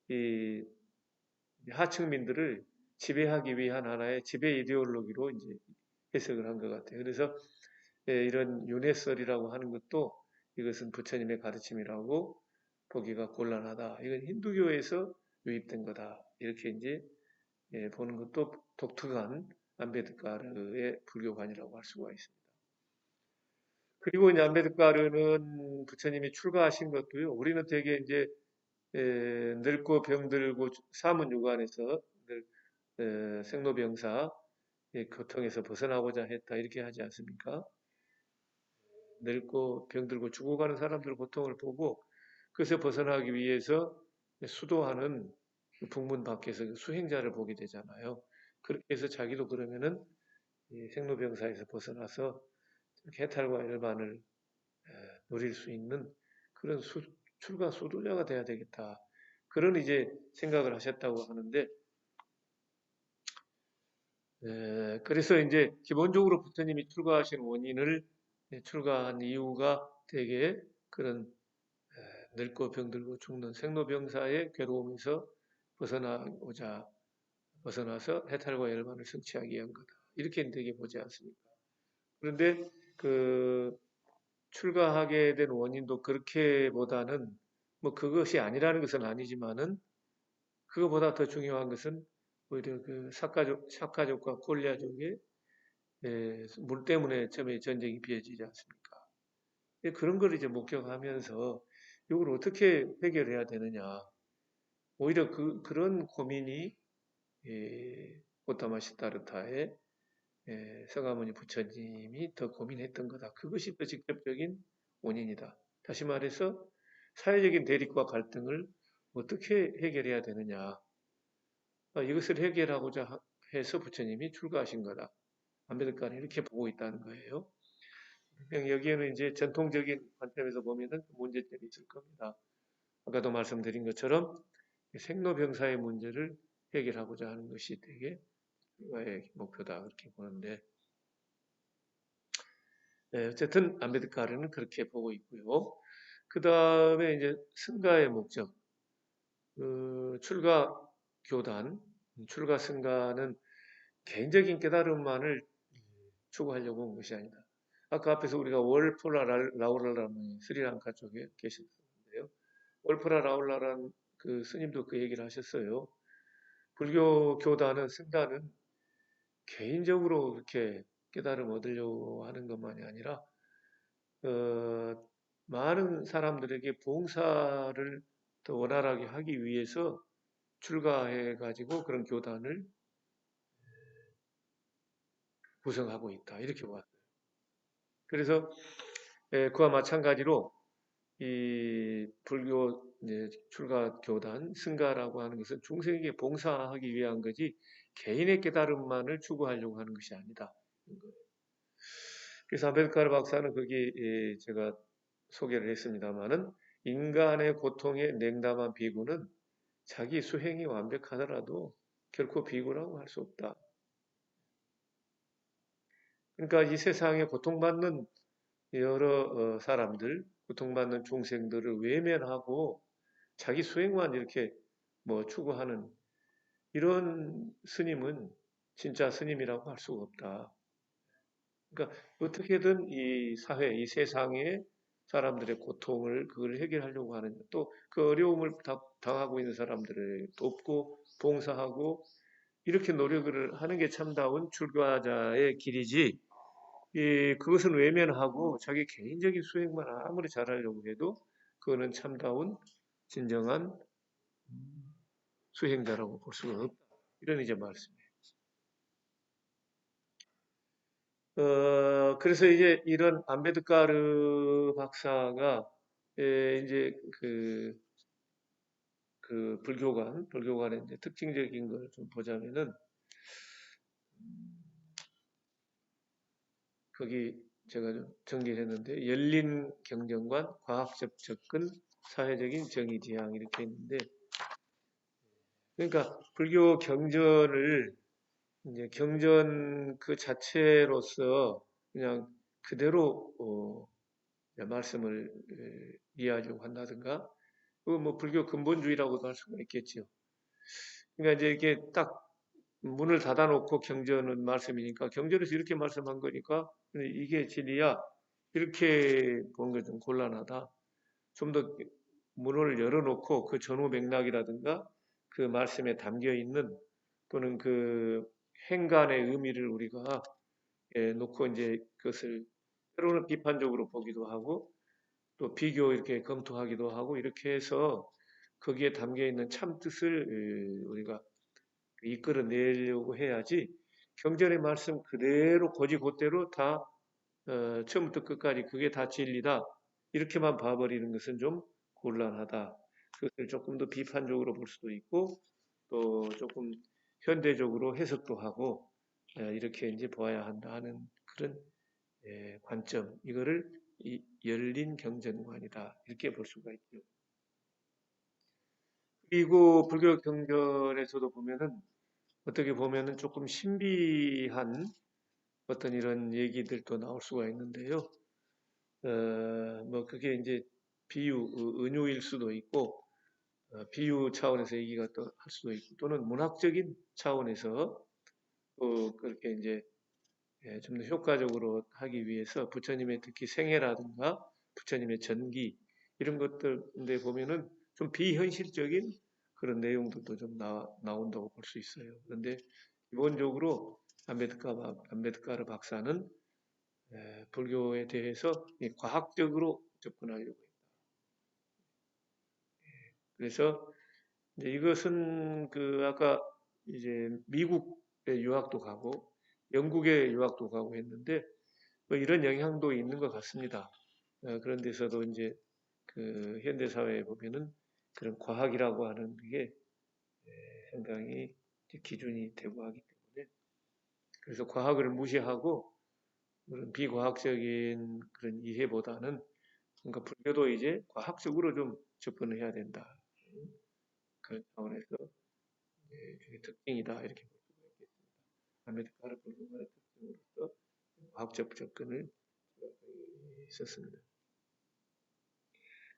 이 하층민들을 지배하기 위한 하나의 지배 이데올로기로 이제 해석을 한 것 같아요. 그래서 이런 윤회설이라고 하는 것도 이것은 부처님의 가르침이라고 보기가 곤란하다. 이건 힌두교에서 유입된 거다. 이렇게 이제 보는 것도 독특한 안베드카르의 불교관이라고 할 수가 있습니다. 그리고 이제 안베드카르는 부처님이 출가하신 것도요. 우리는 되게 이제 늙고 병들고 사문유관에서 생로병사 고통에서 벗어나고자 했다 이렇게 하지 않습니까? 늙고 병들고 죽어가는 사람들 고통을 보고 그것을 벗어나기 위해서 수도하는 그 북문 밖에서 그 수행자를 보게 되잖아요. 그렇게 해서 자기도 그러면은 이 생로병사에서 벗어나서 해탈과 열반을 누릴 수 있는 그런 출가 수도자가 돼야 되겠다. 그런 이제 생각을 하셨다고 하는데, 그래서 이제 기본적으로 부처님이 출가하신 원인을 출가한 이유가 되게 그런 늙고 병들고 죽는 생로병사의 괴로움에서 벗어나고자 벗어나서 해탈과 열반을 성취하기 위한 거다. 이렇게 되게 보지 않습니까? 그런데 그 출가하게 된 원인도 그렇게보다는 뭐 그것이 아니라는 것은 아니지만은 그거보다 더 중요한 것은 오히려 그 삭가족과 골리앗족의 물 때문에 처음에 전쟁이 빚어지지 않습니까? 그런 걸 이제 목격하면서 이걸 어떻게 해결해야 되느냐. 오히려 그런 고민이 고타마 시타르타의 서가모니 부처님이 더 고민했던 거다. 그것이 더 직접적인 원인이다. 다시 말해서 사회적인 대립과 갈등을 어떻게 해결해야 되느냐. 이것을 해결하고자 해서 부처님이 출가하신 거다. 안베드카는 이렇게 보고 있다는 거예요. 그냥 여기에는 이제 전통적인 관점에서 보면은 문제점이 있을 겁니다. 아까도 말씀드린 것처럼 생로병사의 문제를 해결하고자 하는 것이 되게 출가의 목표다. 그렇게 보는데, 어쨌든 안베드카르는 그렇게 보고 있고요. 그 다음에 이제 승가의 목적, 출가 교단, 출가 승가는 개인적인 깨달음만을 추구하려고 온 것이 아니다. 아까 앞에서 우리가 월포라 라울라라는 스리랑카 쪽에 계셨는데요. 월포라 라울라라는 그 스님도 그 얘기를 하셨어요. 불교 교단은 승가는 개인적으로 그렇게 깨달음 얻으려고 하는 것만이 아니라 어, 많은 사람들에게 봉사를 더 원활하게 하기 위해서 출가해 가지고 그런 교단을 구성하고 있다. 이렇게 봤어요. 그래서 그와 마찬가지로 이 불교 이제 출가 교단 승가라고 하는 것은 중생에게 봉사하기 위한 거지 개인의 깨달음만을 추구하려고 하는 것이 아니다. 그래서 아벨카르 박사는 거기 제가 소개를 했습니다마는 인간의 고통에 냉담한 비구는 자기 수행이 완벽하더라도 결코 비구라고 할 수 없다. 그러니까 이 세상에 고통받는 여러 사람들, 고통받는 중생들을 외면하고 자기 수행만 이렇게 뭐 추구하는 이런 스님은 진짜 스님이라고 할 수가 없다. 그러니까 어떻게든 이 사회, 이 세상의 사람들의 고통을 그걸 해결하려고 하는 또 그 어려움을 당하고 있는 사람들을 돕고 봉사하고 이렇게 노력을 하는 게 참다운 출가자의 길이지. 그것은 외면하고 자기 개인적인 수행만 아무리 잘하려고 해도 그거는 참다운 진정한 수행자라고 볼 수가 없다. 이런 이제 말씀이에요. 그래서 이제 이런 안베드카르 박사가 이제 그 불교관의 이제 특징적인 걸 좀 보자면은 거기 제가 좀 정리를 했는데 열린 경전관, 과학적 접근, 사회적인 정의 지향 이렇게 있는데 그러니까 불교 경전을 이제 경전 그 자체로서 그냥 그대로 말씀을 이해하려고 한다든가 그뭐 불교 근본주의라고도 할 수가 있겠지요. 그러니까 이제 이게 딱 문을 닫아놓고 경전은 말씀이니까 경전에서 이렇게 말씀한 거니까 이게 진리야 이렇게 보는 게 좀 곤란하다. 좀 더 문을 열어놓고 그 전후 맥락이라든가 그 말씀에 담겨 있는 또는 그 행간의 의미를 우리가 놓고 이제 그것을 때로는 비판적으로 보기도 하고 또 비교 이렇게 검토하기도 하고 이렇게 해서 거기에 담겨 있는 참 뜻을 우리가 이끌어내려고 해야지 경전의 말씀 그대로 고지고대로 다 처음부터 끝까지 그게 다 진리다 이렇게만 봐버리는 것은 좀 곤란하다. 그것을 조금 더 비판적으로 볼 수도 있고 또 조금 현대적으로 해석도 하고 이렇게 이제 보아야 한다 하는 그런 관점, 이거를 열린 경전관이다 이렇게 볼 수가 있죠. 그리고 불교 경전에서도 보면은 어떻게 보면은 조금 신비한 어떤 이런 얘기들도 나올 수가 있는데요. 뭐 그게 이제 비유, 은유일 수도 있고, 비유 차원에서 얘기가 또 할 수도 있고, 또는 문학적인 차원에서 또 그렇게 이제 좀 더 효과적으로 하기 위해서 부처님의 특히 생애라든가 부처님의 전기 이런 것들인데 보면은 좀 비현실적인 그런 내용들도 좀 나온다고 볼 수 있어요. 그런데 기본적으로 안베드카르 박사는 불교에 대해서 과학적으로 접근하려고 해요. 그래서 이제 이것은 그 아까 이제 미국에 유학도 가고 영국에 유학도 가고 했는데 뭐 이런 영향도 있는 것 같습니다. 그런 데서도 이제 그 현대 사회에 보면은 그런 과학이라고 하는 게 상당히 기준이 되고 하기 때문에 그래서 과학을 무시하고 그런 비과학적인 그런 이해보다는 그러니까 불교도 이제 과학적으로 좀 접근을 해야 된다. 그런 차원에서 그게 특징이다 이렇게 볼 수가 있겠습니다. 아메리카노 불교의 특징으로서 과학적 접근을 있었습니다.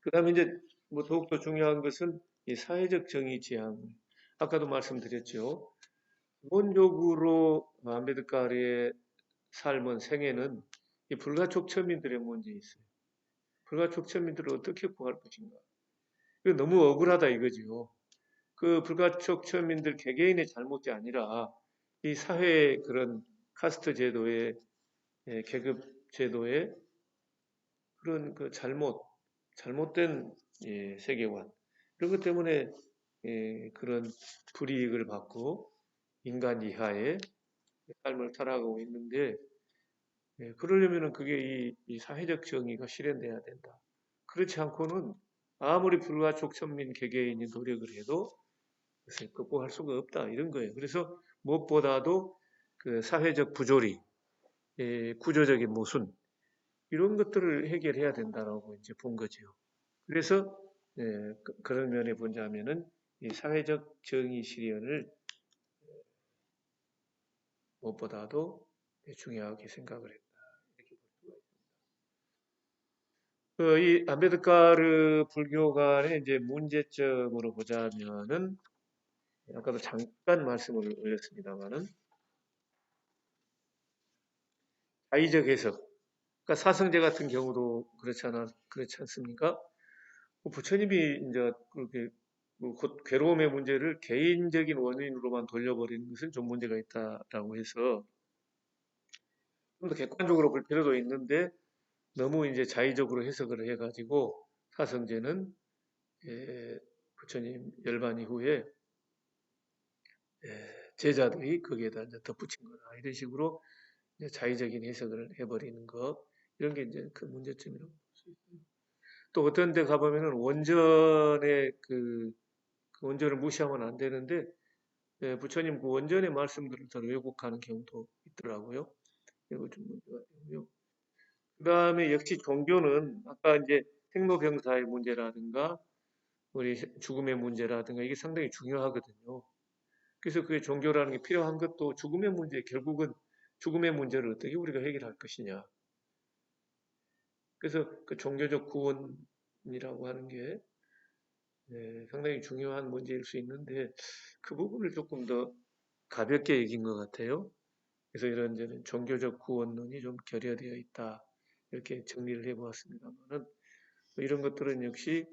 그다음에 이제 뭐 더욱더 중요한 것은 이 사회적 정의 지향. 아까도 말씀드렸죠. 기본적으로 안베드카르의 삶은 생애는 이 불가촉천민들의 문제에 있어요. 불가촉천민들을 어떻게 구할 것인가. 이거 너무 억울하다 이거지요. 그 불가촉천민들 개개인의 잘못이 아니라 이 사회의 그런 카스트 제도의 계급 제도의 그런 그 잘못된 세계관 이런 것 때문에 그런 불이익을 받고 인간 이하의 삶을 살아가고 있는데 그러려면은 그게 이 사회적 정의가 실현돼야 된다. 그렇지 않고는 아무리 불가촉천민 개개인이 노력을 해도 그것을 극복할 수가 없다 이런 거예요. 그래서 무엇보다도 그 사회적 부조리, 구조적인 모순 이런 것들을 해결해야 된다라고 이제 본 거죠. 그래서 그런 면에 본다면은 이 사회적 정의 실현을 무엇보다도 중요하게 생각을 했다. 이렇게 볼 수가 있습니다. 이 안베드카르 불교관의 이제 문제점으로 보자면은 아까도 잠깐 말씀을 올렸습니다만은 자의적 해석. 그러니까 사성제 같은 경우도 그렇지 않습니까? 부처님이 이제 그렇게 곧 괴로움의 문제를 개인적인 원인으로만 돌려버리는 것은 좀 문제가 있다라고 해서 좀 더 객관적으로 볼 필요도 있는데 너무 이제 자의적으로 해석을 해가지고 사성제는 부처님 열반 이후에 제자들이 거기에다 이제 덧붙인 거다 이런 식으로 이제 자의적인 해석을 해버리는 거 이런 게 이제 그 문제점이라고 볼 수 있어요. 또 어떤 데 가보면은 원전의 그 원전을 무시하면 안 되는데 부처님 그 원전의 말씀들을 다 왜곡하는 경우도 있더라고요. 이거 좀 문제가 되고요. 그 다음에 역시 종교는 아까 이제 생로병사의 문제라든가 우리 죽음의 문제라든가 이게 상당히 중요하거든요. 그래서 그게 종교라는 게 필요한 것도 죽음의 문제, 결국은 죽음의 문제를 어떻게 우리가 해결할 것이냐. 그래서 그 종교적 구원이라고 하는 게 상당히 중요한 문제일 수 있는데 그 부분을 조금 더 가볍게 얘기한 것 같아요. 그래서 이런 저는 종교적 구원론이 좀 결여되어 있다. 이렇게 정리를 해보았습니다만은 이런 것들은 역시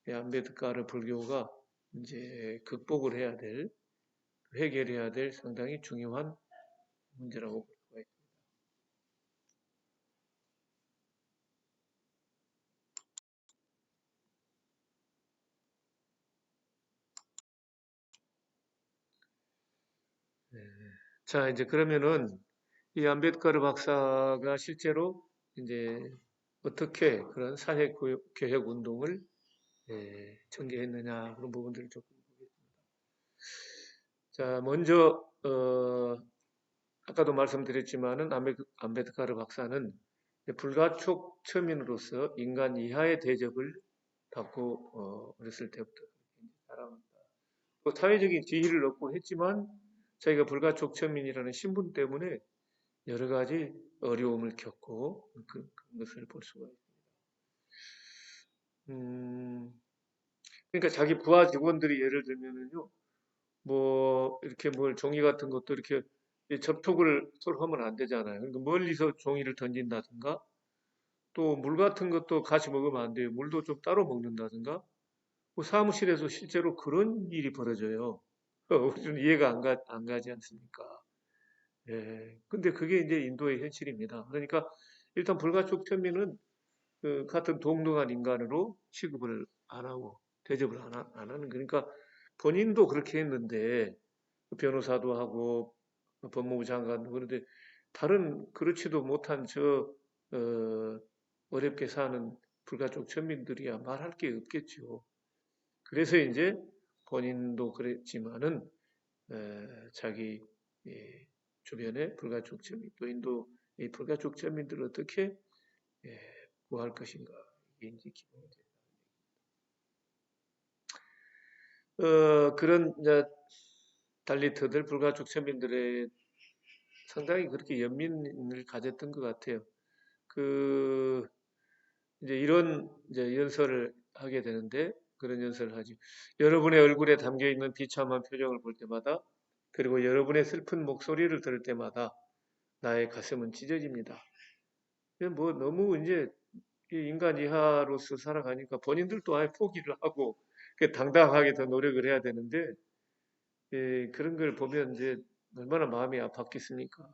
안베드카르 불교가 이제 극복을 해야 될, 해결해야 될 상당히 중요한 문제라고 볼 수가 있습니다. 자, 이제 그러면은 이 안베드카르 박사가 실제로 이제 어떻게 그런 사회 개혁 운동을 전개했느냐 그런 부분들을 조금 보겠습니다. 자, 먼저 아까도 말씀드렸지만은 암베드카르 박사는 불가촉 처민으로서 인간 이하의 대접을 받고 어렸을 때부터 자랍니다. 또 사회적인 지위를 얻고 했지만 자기가 불가촉 처민이라는 신분 때문에 여러 가지 어려움을 겪고 그런 것을 볼 수가 있습니다. 그러니까 자기 부하 직원들이 예를 들면은요, 뭐 이렇게 뭘 종이 같은 것도 이렇게 접촉을 서로 하면 안 되잖아요. 그러니까 멀리서 종이를 던진다든가 또 물 같은 것도 같이 먹으면 안 돼요. 물도 좀 따로 먹는다든가. 뭐 사무실에서 실제로 그런 일이 벌어져요. 우리는 이해가 안 가지 않습니까? 예. 근데 그게 이제 인도의 현실입니다. 그러니까 일단 불가촉 천민은 그 같은 동등한 인간으로 취급을 안 하고 대접을 안 하는 그러니까 본인도 그렇게 했는데 변호사도 하고 법무부 장관도 그런데 다른 그렇지도 못한 어렵게 사는 불가촉 천민들이야 말할 게 없겠죠. 그래서 이제 본인도 그랬지만은 자기 주변에 불가촉 천민 또 인도 이 불가촉 천민들을 어떻게 예, 구할 것인가 이게 이제 기본이 됩니다. 그런 이제 달리트들 불가촉 천민들의 상당히 그렇게 연민을 가졌던 것 같아요. 그 이제 이런 이제 연설을 하게 되는데 그런 연설을 하지. 여러분의 얼굴에 담겨 있는 비참한 표정을 볼 때마다 그리고 여러분의 슬픈 목소리를 들을 때마다 나의 가슴은 찢어집니다. 뭐 너무 이제 인간 이하로서 살아가니까 본인들도 아예 포기를 하고 당당하게 더 노력을 해야 되는데 그런 걸 보면 이제 얼마나 마음이 아팠겠습니까?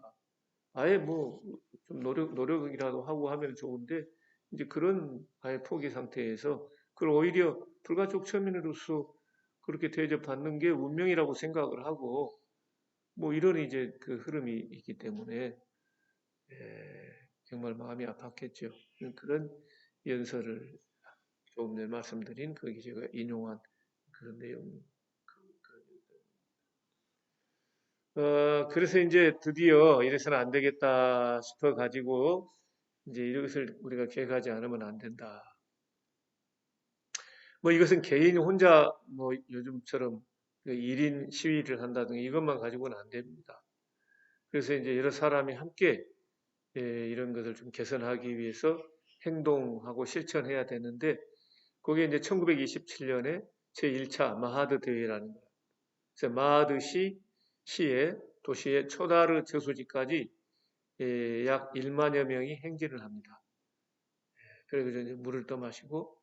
아예 뭐 좀 노력이라도 하고 하면 좋은데 이제 그런 아예 포기 상태에서 그걸 오히려 불가촉 처민으로서 그렇게 대접받는 게 운명이라고 생각을 하고 뭐 이런 이제 그 흐름이 있기 때문에 정말 마음이 아팠겠죠. 그런 연설을 조금 전에 말씀드린 거기 제가 인용한 그런 내용. 그래서 이제 드디어 이래서는 안 되겠다 싶어 가지고 이제 이것을 우리가 계획하지 않으면 안 된다. 뭐 이것은 개인이 혼자 뭐 요즘처럼 1인 시위를 한다든가 이것만 가지고는 안 됩니다. 그래서 이제 여러 사람이 함께 이런 것을 좀 개선하기 위해서 행동하고 실천해야 되는데 그게 이제 1927년에 제1차 마하드 대회라는 거예요. 그래서 마하드 시의 도시의 초다르 저수지까지 약 1만여 명이 행진을 합니다. 그래서 이제 물을 떠마시고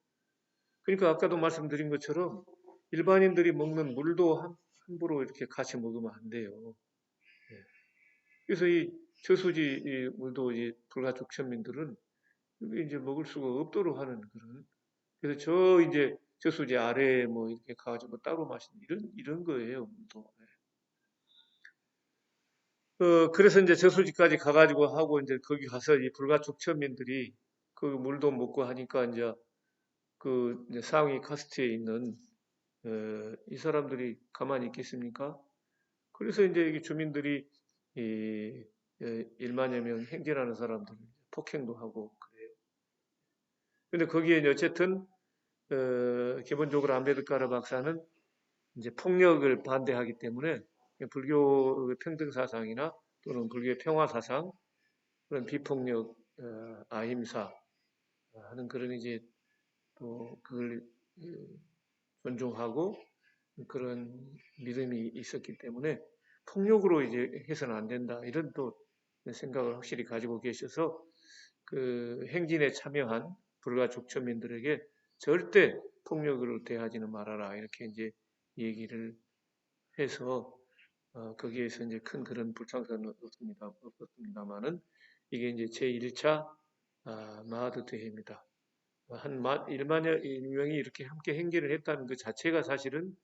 그러니까 아까도 말씀드린 것처럼 일반인들이 먹는 물도 함부로 이렇게 같이 먹으면 안 돼요. 예. 그래서 이 저수지 이 물도 이제 불가촉 천민들은 이게 이제 먹을 수가 없도록 하는 그런. 그래서 저 이제 저수지 아래에 뭐 이렇게 가가지고 따로 마시는 이런 거예요. 물도. 그래서 이제 저수지까지 가가지고 하고 이제 거기 가서 이 불가촉 천민들이 그 물도 먹고 하니까 이제 그 이제 상위 카스트에 있는 이 사람들이 가만히 있겠습니까? 그래서 이제 여기 주민들이 이 1만여 명 행진하는 사람들 폭행도 하고 그래요. 근데 거기에 이제 어쨌든 기본적으로 암베드카르 박사는 이제 폭력을 반대하기 때문에 불교 평등 사상이나 또는 불교의 평화 사상 그런 비폭력 아힘사 하는 그런 이제 또 그걸 존중하고 그런 믿음이 있었기 때문에 폭력으로 이제 해서는 안 된다. 이런 또 생각을 확실히 가지고 계셔서 그 행진에 참여한 불가촉 천민들에게 절대 폭력으로 대하지는 말아라. 이렇게 이제 얘기를 해서 거기에서 이제 큰 그런 불창사는 없었습니다만은 이게 이제 제1차 마하드 대회입니다. 한 1만여 명이 이렇게 함께 행진을 했다는 그 자체가 사실은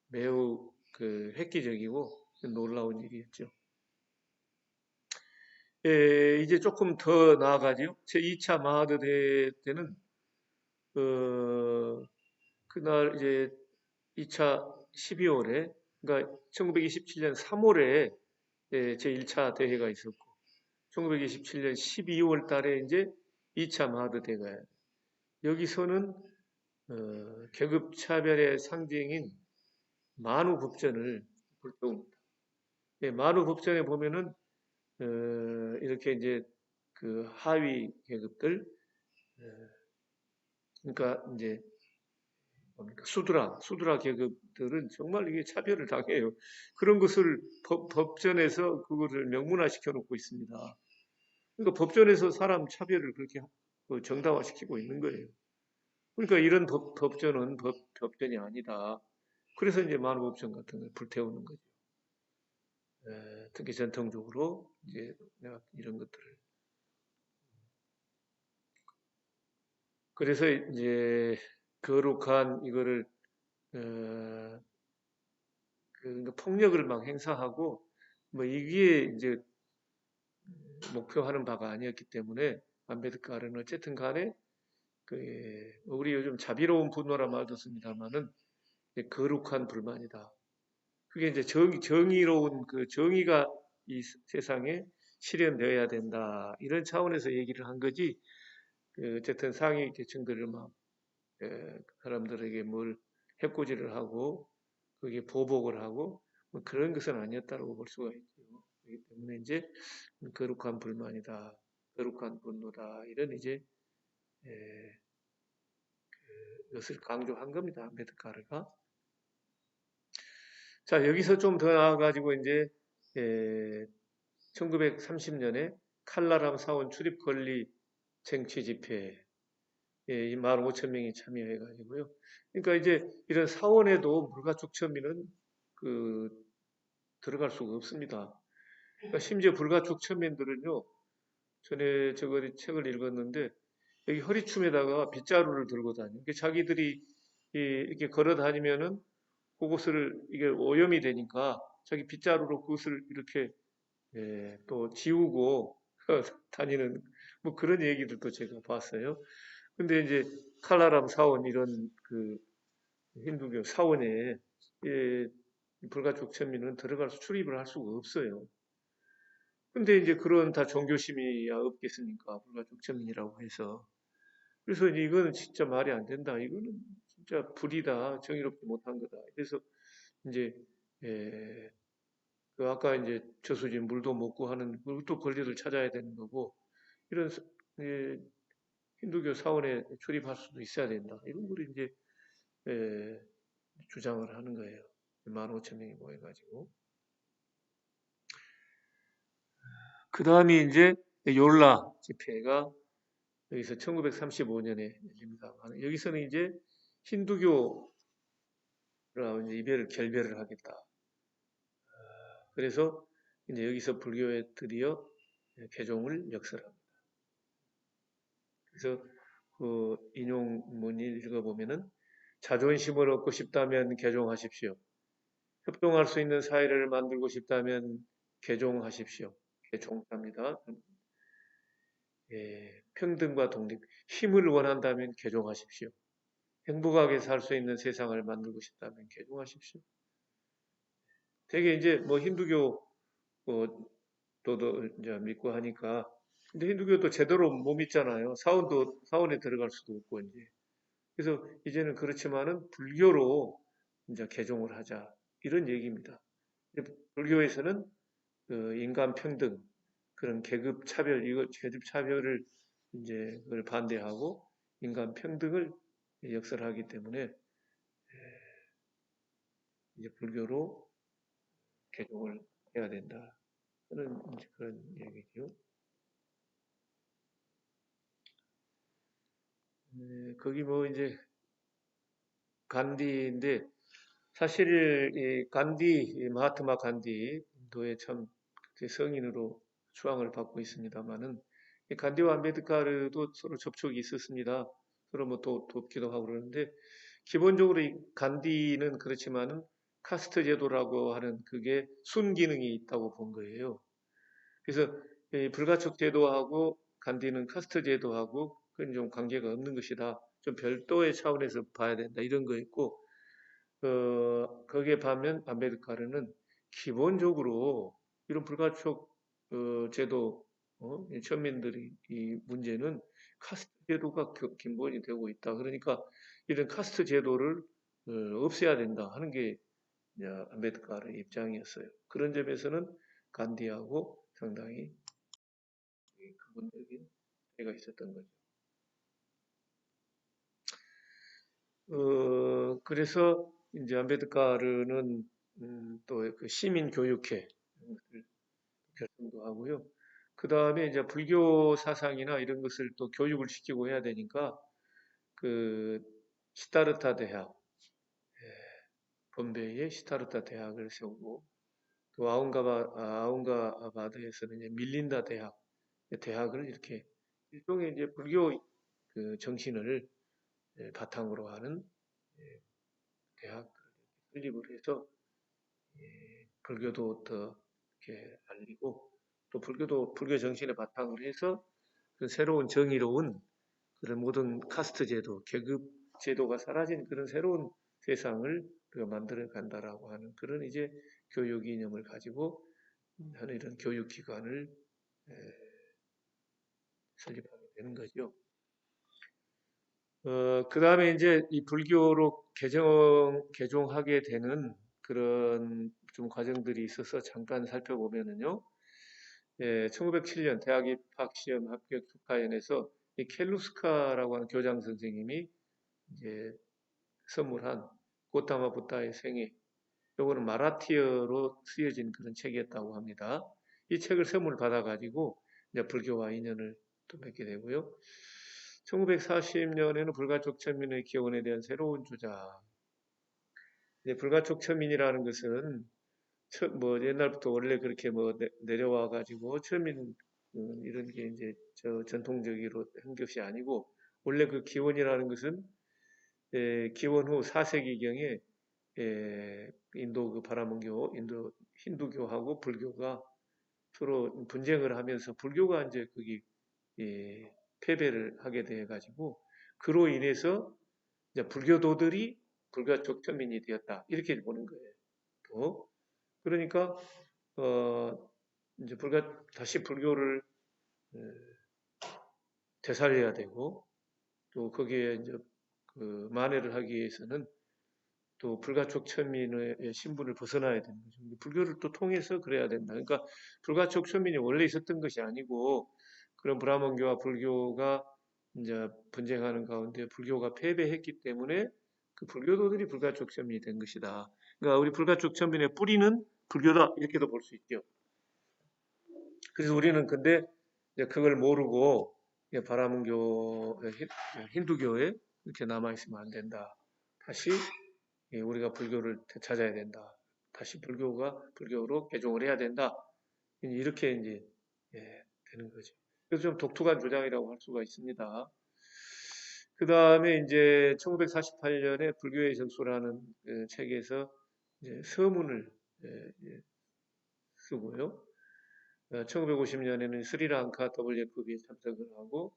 매우 그 획기적이고 놀라운 일이었죠. 이제 조금 더 나아가죠. 제2차 마하드 대회 때는 그날 이제 2차 12월에 그러니까 1927년 3월에 제1차 대회가 있었고 1927년 12월 달에 이제 2차 마하드 대회가 여기서는 계급 차별의 상징인 만우급전을 불태웁니다. 만우급전에 보면은 이렇게 이제 그 하위 계급들 그러니까 이제 뭡니까? 수드라 계급들은 정말 이게 차별을 당해요. 그런 것을 법전에서 그것을 명문화시켜 놓고 있습니다. 그러니까 법전에서 사람 차별을 그렇게 정당화시키고 있는 거예요. 그러니까 이런 법전은 법전이 아니다. 그래서 이제 만우법전 같은 걸 불태우는 거죠. 특히 전통적으로 이제 내가 이런 것들을 그래서 이제 거룩한 이거를 어, 그러니까 폭력을 막 행사하고 뭐 이게 이제 목표하는 바가 아니었기 때문에 안베드카르는 어쨌든 간에 그 우리 요즘 자비로운 분노란 말도 씁니다만은 거룩한 불만이다. 그게 이제 정의로운 그 정의가 이 세상에 실현되어야 된다. 이런 차원에서 얘기를 한 거지. 어쨌든 상위 계층들을 막 사람들에게 뭘 해코지를 하고 그게 보복을 하고 뭐 그런 것은 아니었다고 볼 수가 있죠. 그렇기 때문에 이제 거룩한 불만이다, 거룩한 분노다 이런 이제 에, 것을 강조한 겁니다. 메드카르가. 자 여기서 좀 더 나아가지고 이제 1930년에 칼라람 사원 출입 권리 쟁취 집회 이 15,000명이 참여해가지고요. 그러니까 이제 이런 사원에도 불가촉천민은 그 들어갈 수가 없습니다. 그러니까 심지어 불가촉천민들은요. 전에 저거 책을 읽었는데 여기 허리춤에다가 빗자루를 들고 다녀요. 자기들이 이렇게 걸어 다니면은 그것을 이게 오염이 되니까 자기 빗자루로 그것을 이렇게 또 지우고 다니는 뭐 그런 얘기들도 제가 봤어요. 근데 이제 칼라람 사원 이런 그 힌두교 사원에 예, 불가촉 천민은 출입을 할 수가 없어요. 근데 이제 그런 다 종교심이 없겠습니까? 불가촉 천민이라고 해서. 그래서 이제 이거는 진짜 말이 안 된다. 이거는 진짜 불이다. 정의롭지 못한 거다. 그래서 이제 예, 그 아까 이제 저수지 물도 먹고 하는 그것도 권리를 찾아야 되는 거고 이런 예, 힌두교 사원에 출입할 수도 있어야 된다. 이런 걸 이제 예, 주장을 하는 거예요. 15,000명이 모여가지고. 그 다음이 이제 욜라 집회가 여기서 1935년에 열립니다. 여기서는 이제 힌두교랑 이제 결별을 하겠다. 그래서 이제 여기서 불교에 드디어 개종을 역설합니다. 그래서 그 인용문을 읽어보면은 자존심을 얻고 싶다면 개종하십시오. 협동할 수 있는 사회를 만들고 싶다면 개종하십시오. 개종합니다. 평등과 독립, 힘을 원한다면 개종하십시오. 행복하게 살 수 있는 세상을 만들고 싶다면 개종하십시오. 되게 이제 뭐 힌두교 도도 이제 믿고 하니까 근데 힌두교도 제대로 못 믿잖아요. 사원에 들어갈 수도 없고 이제 그래서 이제는 그렇지만은 불교로 이제 개종을 하자 이런 얘기입니다. 불교에서는 그 인간 평등 그런 계급 차별 이거 계급 차별을 이제 그걸 반대하고 인간 평등을 역설하기 때문에 이제 불교로 개종을 해야 된다. 그런 이제 그런 얘기죠. 거기 뭐 이제 간디인데 사실 이 간디 이 마하트마 간디 인도의 참 성인으로 추앙을 받고 있습니다만은 이 간디와 안베드카르도 서로 접촉이 있었습니다. 서로 뭐 돕기도 하고 그러는데 기본적으로 이 간디는 그렇지만은 카스트 제도라고 하는 그게 순기능이 있다고 본 거예요. 그래서 이 불가촉 제도하고 간디는 카스트 제도하고 그건 좀 관계가 없는 것이다. 좀 별도의 차원에서 봐야 된다. 이런 거 있고 거기에 반면 안베드카르는 기본적으로 이런 불가촉 제도, 이 천민들이 이 문제는 카스트 제도가 근본이 되고 있다. 그러니까 이런 카스트 제도를 없애야 된다 하는 게 이제 안베드커의 입장이었어요. 그런 점에서는 간디하고 상당히 근본적인 차이가 있었던 거죠. 그래서 이제 안베드카르는 또 그 시민 교육회 이런 것을 결정도 하고요. 그 다음에 이제 불교 사상이나 이런 것을 또 교육을 시키고 해야 되니까 그 시타르타 대학, 범베이의 시타르타 대학을 세우고 또 아운가바드에서는 이제 밀린다 대학을 이렇게 일종의 이제 불교 그 정신을 바탕으로 하는 대학을 설립을 해서 불교도 더 이렇게 알리고 또 불교 정신을 바탕으로 해서 그 새로운 정의로운 그런 모든 카스트 제도, 계급 제도가 사라진 그런 새로운 세상을 우리가 만들어 간다라고 하는 그런 이제 교육 이념을 가지고 하는 이런 교육기관을 설립하게 되는 거죠. 그 다음에 이제 이 불교로 개종하게 되는 그런 좀 과정들이 있어서 잠깐 살펴보면은요. 1907년 대학 입학 시험 합격 축하연에서 이 켈루스카라고 하는 교장 선생님이 이제 선물한 고타마 부타의 생애, 요거는 마라티어로 쓰여진 그런 책이었다고 합니다. 이 책을 선물 받아가지고 이제 불교와 인연을 또 맺게 되고요. 1940년에는 불가촉 천민의 기원에 대한 새로운 주장. 이제 불가촉 천민이라는 것은 뭐 옛날부터 원래 그렇게 뭐 내려와 가지고 천민 이런 게 이제 전통적으로 한 것이 아니고 원래 그 기원이라는 것은 기원 후 4세기경에 인도 그 바라문교, 인도 힌두교하고 불교가 서로 분쟁을 하면서 불교가 이제 거기 패배를 하게 돼 가지고 그로 인해서 이제 불교도들이 불가촉 천민이 되었다 이렇게 보는 거예요. 또 그러니까 이제 다시 불교를 되살려야 되고 또 거기에 이제 그 만회를 하기 위해서는 또 불가촉 천민의 신분을 벗어나야 되는 거죠. 불교를 또 통해서 그래야 된다. 그러니까 불가촉 천민이 원래 있었던 것이 아니고 그런 브라몬교와 불교가 이제 분쟁하는 가운데 불교가 패배했기 때문에 그 불교도들이 불가촉 천민이 된 것이다. 그러니까 우리 불가촉 천민의 뿌리는 불교다 이렇게도 볼 수 있죠. 그래서 우리는 근데 이제 그걸 모르고 바라문교, 힌두교에 이렇게 남아 있으면 안 된다. 다시 우리가 불교를 찾아야 된다. 다시 불교로 개종을 해야 된다. 이렇게 이제 되는 거죠. 그래서 좀 독특한 주장이라고 할 수가 있습니다. 그 다음에 이제 1948년에 불교의 적소라는 책에서 이제 서문을 쓰고요. 1950년에는 스리랑카 WFP에 참석을 하고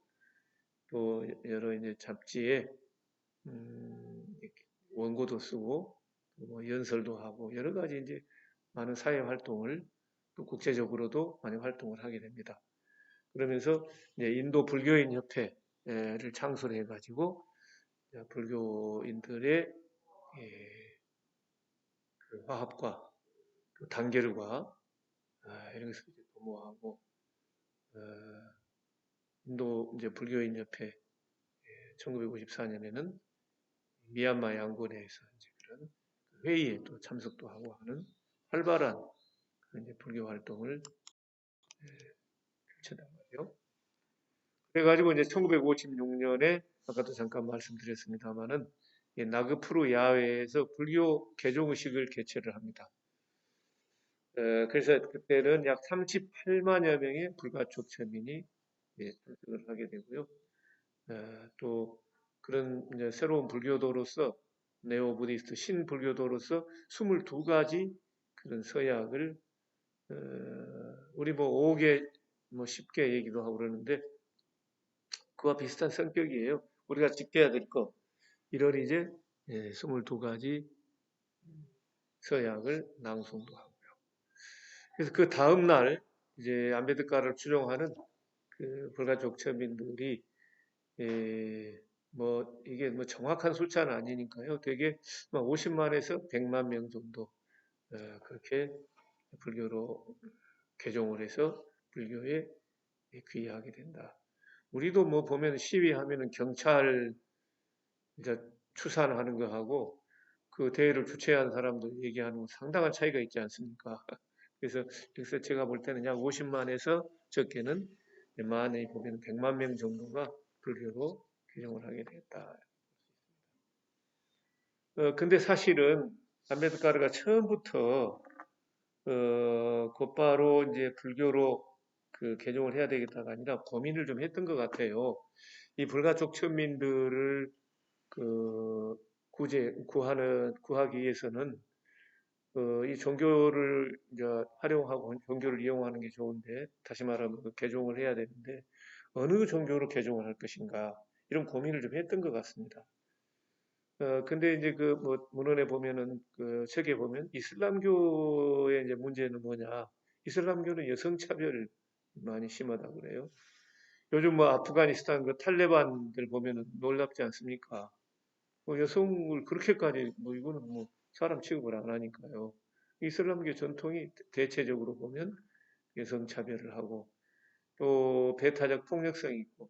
또 여러 이제 잡지에 원고도 쓰고 뭐 연설도 하고 여러 가지 이제 많은 사회 활동을 또 국제적으로도 많이 활동을 하게 됩니다. 그러면서 이제 인도 불교인 협회를 창설해 가지고 불교인들의 그 화합과 또 단결과 이런 것을 도모하고 인도 이제 불교인 협회 1954년에는 미얀마 양곤에서 이제 그런 회의에 또 참석도 하고 하는 활발한 이제 불교 활동을 펼쳤단 말이에요. 그래가지고 이제 1956년에 아까도 잠깐 말씀드렸습니다만은 나그푸르 야외에서 불교 개종식을 개최를 합니다. 그래서 그때는 약 38만여 명의 불가촉 천민이 참석을 하게 되고요. 또 그런 이제 새로운 불교도로서 네오 부디스트 신불교도로서 22가지 그런 서약을 우리 뭐 5개 뭐 10개 얘기도 하고 그러는데 그와 비슷한 성격이에요. 우리가 지켜야 될 거 이런 이제 22가지 서약을 낭송도 하고요. 그래서 그 다음 날 이제 안베드카를 추종하는 그 불가족 천민들이 뭐 이게 뭐 정확한 숫자는 아니니까요. 되게 50만에서 100만 명 정도 그렇게 불교로 개종을 해서 불교에 귀의하게 된다. 우리도 뭐 보면 시위하면은 경찰 이제 추산하는 거하고 그 대회를 주최한 사람들 얘기하는 건 상당한 차이가 있지 않습니까? 그래서 제가 볼 때는 약 50만에서 적게는 많이 보면 100만 명 정도가 불교로 개종을 하게 됐다. 근데 사실은 안베드카르가 처음부터 곧바로 이제 불교로 그 개종을 해야 되겠다가 아니라 고민을 좀 했던 것 같아요. 이 불가촉 천민들을 그 구하기 위해서는 이 종교를 이제 활용하고 종교를 이용하는 게 좋은데 다시 말하면 그 개종을 해야 되는데 어느 종교로 개종을 할 것인가 이런 고민을 좀 했던 것 같습니다. 근데 이제 그 뭐 문헌에 보면은 그 책에 보면 이슬람교의 이제 문제는 뭐냐? 이슬람교는 여성 차별 많이 심하다고 그래요. 요즘 뭐 아프가니스탄 그 탈레반들 보면은 놀랍지 않습니까? 뭐 여성을 그렇게까지 뭐 이거는 뭐 사람 취급을 안 하니까요. 이슬람교 전통이 대체적으로 보면 여성 차별을 하고 또 배타적 폭력성이 있고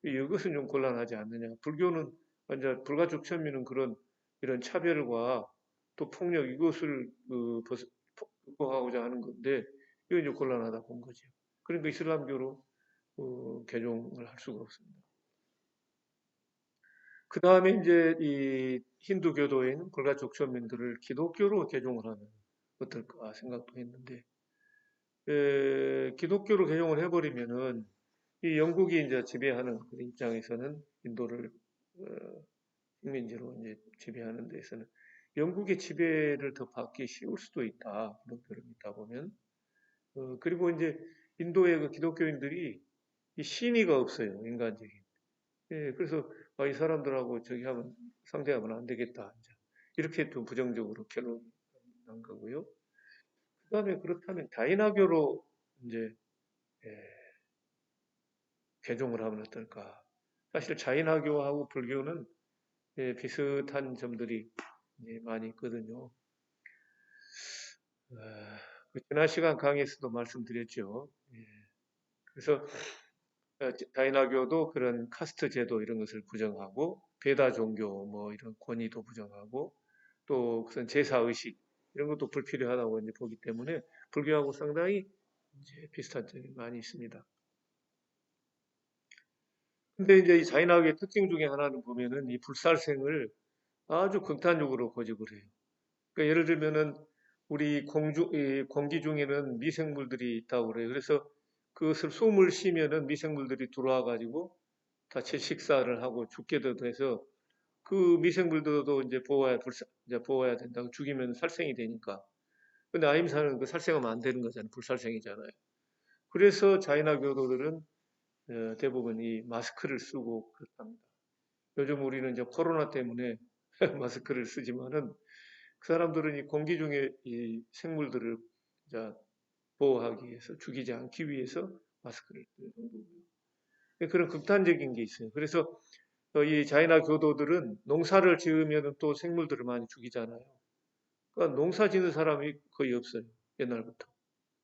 이것은 좀 곤란하지 않느냐. 불교는 완전 불가촉 천민은 그런 이런 차별과 또 폭력 이것을 극복하고자 하는 건데 이건 좀 곤란하다 본 거죠. 그러니까 이슬람교로 개종을 할 수가 없습니다. 그 다음에 이제 이 힌두교도인 불가촉 천민들을 기독교로 개종을 하면 어떨까 생각도 했는데 기독교로 개종을 해버리면은 이 영국이 이제 지배하는 그 입장에서는 인도를 어, 식민지로 이제 지배하는 데에서는 영국의 지배를 더 받기 쉬울 수도 있다. 기독교를 믿다 보면. 그리고 이제 인도의 그 기독교인들이 이 신의가 없어요. 인간적인. 그래서 이 사람들하고 저기 하면 상대하면 안 되겠다. 이제 이렇게 좀 부정적으로 결론 난 거고요. 그다음에 그렇다면 다인화교로 이제 예, 개종을 하면 어떨까? 사실 자인화교하고 불교는 비슷한 점들이 많이 있거든요. 지난 시간 강의에서도 말씀드렸죠. 그래서 다인화교도 그런 카스트 제도 이런 것을 부정하고 베다 종교 뭐 이런 권위도 부정하고 또 그런 제사 의식 이런 것도 불필요하다고 이제 보기 때문에 불교하고 상당히 이제 비슷한 점이 많이 있습니다. 근데 이제 이 자인학의 특징 중에 하나는 보면은 이 불살생을 아주 극단적으로 고집을 해요. 그러니까 예를 들면은 우리 이 공기 중에는 미생물들이 있다고 그래요. 그래서 그것을 숨을 쉬면은 미생물들이 들어와 가지고 다 질식사를 하고 죽게도 해서 그 미생물들도 이제 이제 보호해야 된다고 죽이면 살생이 되니까. 근데 아임사는 그 살생하면 안 되는 거잖아요. 불살생이잖아요. 그래서 자이나 교도들은 대부분 이 마스크를 쓰고 그렇답니다. 요즘 우리는 이제 코로나 때문에 마스크를 쓰지만은 그 사람들은 이 공기 중에 이 생물들을 이제 보호하기 위해서 죽이지 않기 위해서 마스크를 쓰는 거고요. 그런 극단적인 게 있어요. 그래서 이 자이나 교도들은 농사를 지으면 또 생물들을 많이 죽이잖아요. 그러니까 농사 짓는 사람이 거의 없어요. 옛날부터.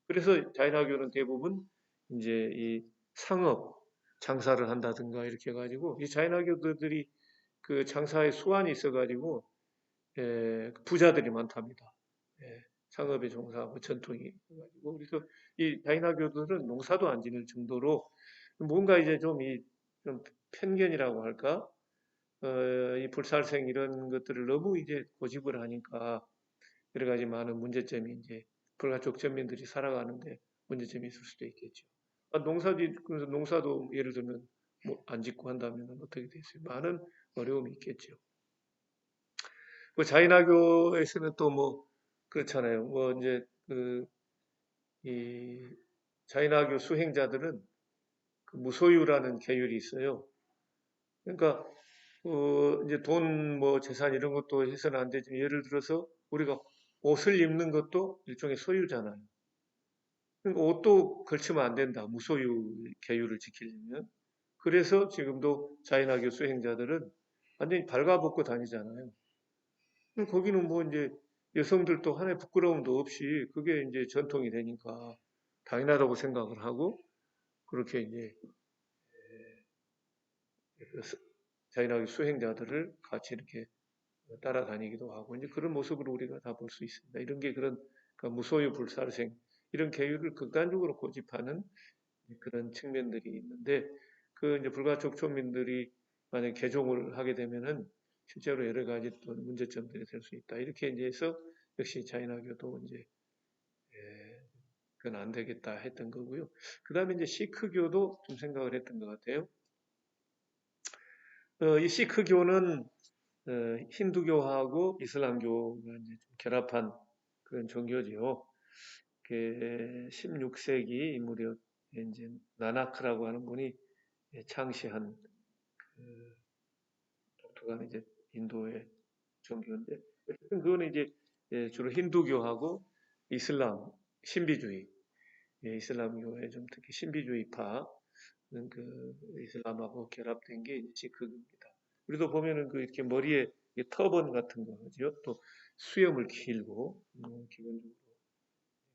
그래서 자이나교는 대부분 이제 이 상업 장사를 한다든가 이렇게 해가지고 이 자이나교도들이 그 장사에 수완이 있어가지고 부자들이 많답니다. 상업에 종사하고 전통이 있어가지고 그래서 이 다이나교들은 농사도 안 지을 정도로 뭔가 이제 좀 편견이라고 할까? 이 불살생 이런 것들을 너무 이제 고집을 하니까 여러 가지 많은 문제점이 이제 불가촉 전민들이 살아가는데 문제점이 있을 수도 있겠죠. 그래서 농사도 예를 들면 뭐 안 짓고 한다면 어떻게 되겠어요? 많은 어려움이 있겠죠. 뭐 자인화교에서는 또 뭐 그렇잖아요. 뭐 이제 이 자인화교 수행자들은 그 무소유라는 계율이 있어요. 그러니까 이제 돈 뭐 재산 이런 것도 해서는 안 되지만 예를 들어서 우리가 옷을 입는 것도 일종의 소유잖아요. 그러니까 옷도 걸치면 안 된다. 무소유 계율을 지키려면. 그래서 지금도 자인학교 수행자들은 완전히 발가벗고 다니잖아요. 거기는 뭐 이제 여성들도 하나의 부끄러움도 없이 그게 이제 전통이 되니까 당연하다고 생각을 하고 그렇게 이제 그 자인학교 수행자들을 같이 이렇게 따라다니기도 하고 이제 그런 모습으로 우리가 다 볼 수 있습니다. 이런 게 그런 그러니까 무소유 불살생 이런 계율을 극단적으로 고집하는 그런 측면들이 있는데 그 이제 불가촉천민들이 만약 개종을 하게 되면은 실제로 여러 가지 또 문제점들이 될 수 있다. 이렇게 이제 해서 역시 자이나교도 이제 그건 안 되겠다 했던 거고요. 그 다음에 이제 시크교도 좀 생각을 했던 것 같아요. 이 시크교는 힌두교하고 이슬람교가 이제 좀 결합한 그런 종교지요. 16세기 무렵 이제 나나크라고 하는 분이 창시한 독특한 이제 인도의 종교인데 어쨌든 그거는 이제 주로 힌두교하고 이슬람 신비주의 이슬람교의 좀 특히 신비주의파는 그 이슬람하고 결합된 게 이제 시크교입니다. 우리도 보면은 그 이렇게 머리에 터번 같은 거죠. 또 수염을 길고 기본적으로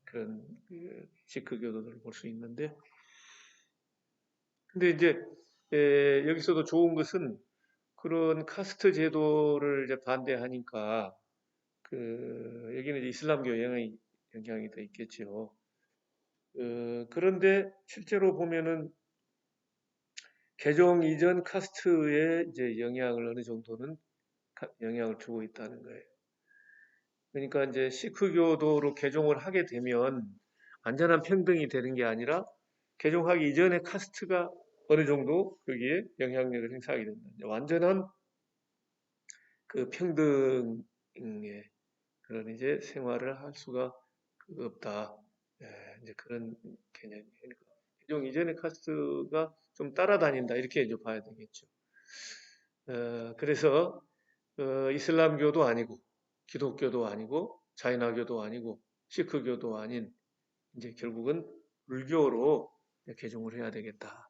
그런 그 시크교도들을 볼 수 있는데 근데 이제 여기서도 좋은 것은 그런 카스트 제도를 이제 반대하니까 여기는 이제 이슬람교 영향이 더 있겠죠. 그런데 실제로 보면은 개종 이전 카스트에 이제 영향을 어느 정도는 영향을 주고 있다는 거예요. 그러니까 이제 시크교도로 개종을 하게 되면 완전한 평등이 되는 게 아니라 개종하기 이전의 카스트가 어느 정도 거기에 영향력을 행사하게 된다. 완전한 그 평등의 그런 이제 생활을 할 수가 없다. 이제 그런 개념이에요. 그러니까 개종 이전의 카스트가 좀 따라다닌다. 이렇게 이제 봐야 되겠죠. 그래서 이슬람교도 아니고 기독교도 아니고 자이나교도 아니고 시크교도 아닌 이제 결국은 불교로 개종을 해야 되겠다.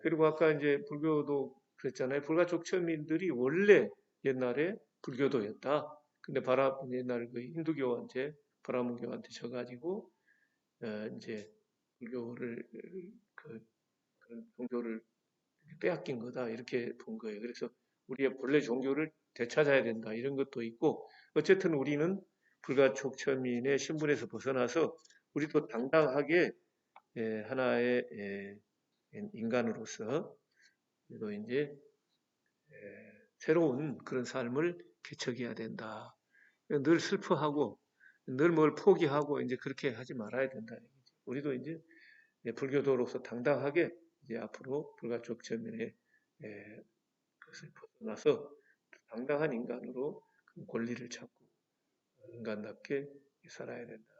그리고 아까 이제 불교도 그랬잖아요. 불가촉천민들이 원래 옛날에 불교도였다. 근데 옛날 그 힌두교한테 바라문교한테 져가지고 이제 불교를 그 그런 종교를 빼앗긴 거다 이렇게 본 거예요. 그래서 우리의 본래 종교를 되찾아야 된다 이런 것도 있고 어쨌든 우리는 불가촉천민의 신분에서 벗어나서 우리도 당당하게 하나의 인간으로서 그래도 이제 새로운 그런 삶을 개척해야 된다. 늘 슬퍼하고 늘 뭘 포기하고 이제 그렇게 하지 말아야 된다. 우리도 이제 불교도로서 당당하게 이제 앞으로 불가촉천민의 것을 벗어나서 당당한 인간으로 그 권리를 찾고 인간답게 살아야 된다.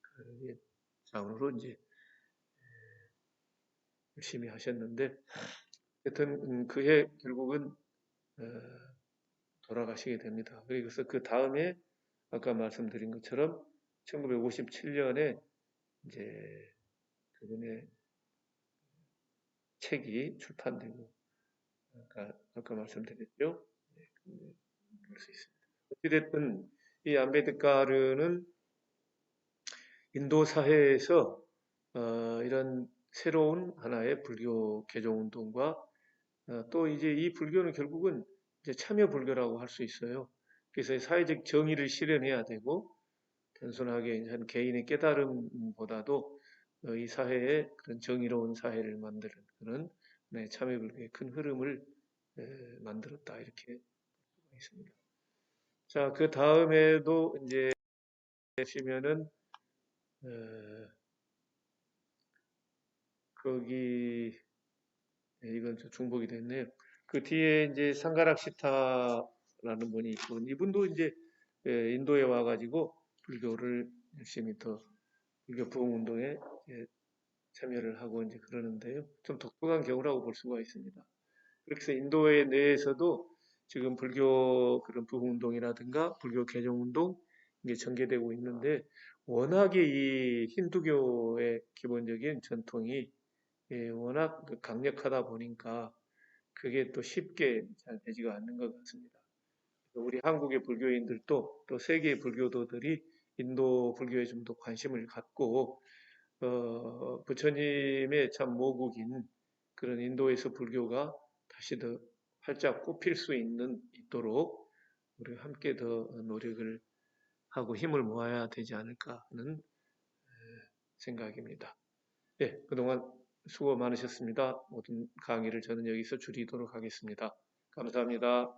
그런 장으로 이제 열심히 하셨는데 하여튼 그해 결국은 어, 돌아가시게 됩니다. 그래서 그 다음에 아까 말씀드린 것처럼 1957년에 이제 그분의 책이 출판되고 아까 말씀드렸죠. 네, 볼수 있습니다. 어찌됐든 이 암베드카르는 인도 사회에서 이런 새로운 하나의 불교 개종 운동과 또 이제 이 불교는 결국은 이제 참여 불교라고 할 수 있어요. 그래서 사회적 정의를 실현해야 되고 단순하게 이제 한 개인의 깨달음보다도 이 사회에 그런 정의로운 사회를 만드는 그런 네, 참여 불교의 큰 흐름을 만들었다 이렇게 있습니다. 자, 그 다음에도 이제 보시면은 거기 이건 좀 중복이 됐네요. 그 뒤에 이제 상가락 시타라는 분이 있고 이분도 이제 인도에 와가지고 불교를 열심히 더 불교 부흥 운동에 참여를 하고 이제 그러는데요. 좀 독특한 경우라고 볼 수가 있습니다. 그래서 인도의 내에서도 지금 불교 그런 부흥 운동이라든가 불교 개정 운동 이게 전개되고 있는데 워낙에 이 힌두교의 기본적인 전통이 워낙 강력하다 보니까 그게 또 쉽게 잘 되지가 않는 것 같습니다. 우리 한국의 불교인들도 또 세계의 불교도들이 인도 불교에 좀 더 관심을 갖고 부처님의 참 모국인 그런 인도에서 불교가 다시 더 활짝 꽃필 수 있도록 우리 함께 더 노력을 하고 힘을 모아야 되지 않을까 하는 생각입니다. 예, 그동안 수고 많으셨습니다. 모든 강의를 저는 여기서 줄이도록 하겠습니다. 감사합니다.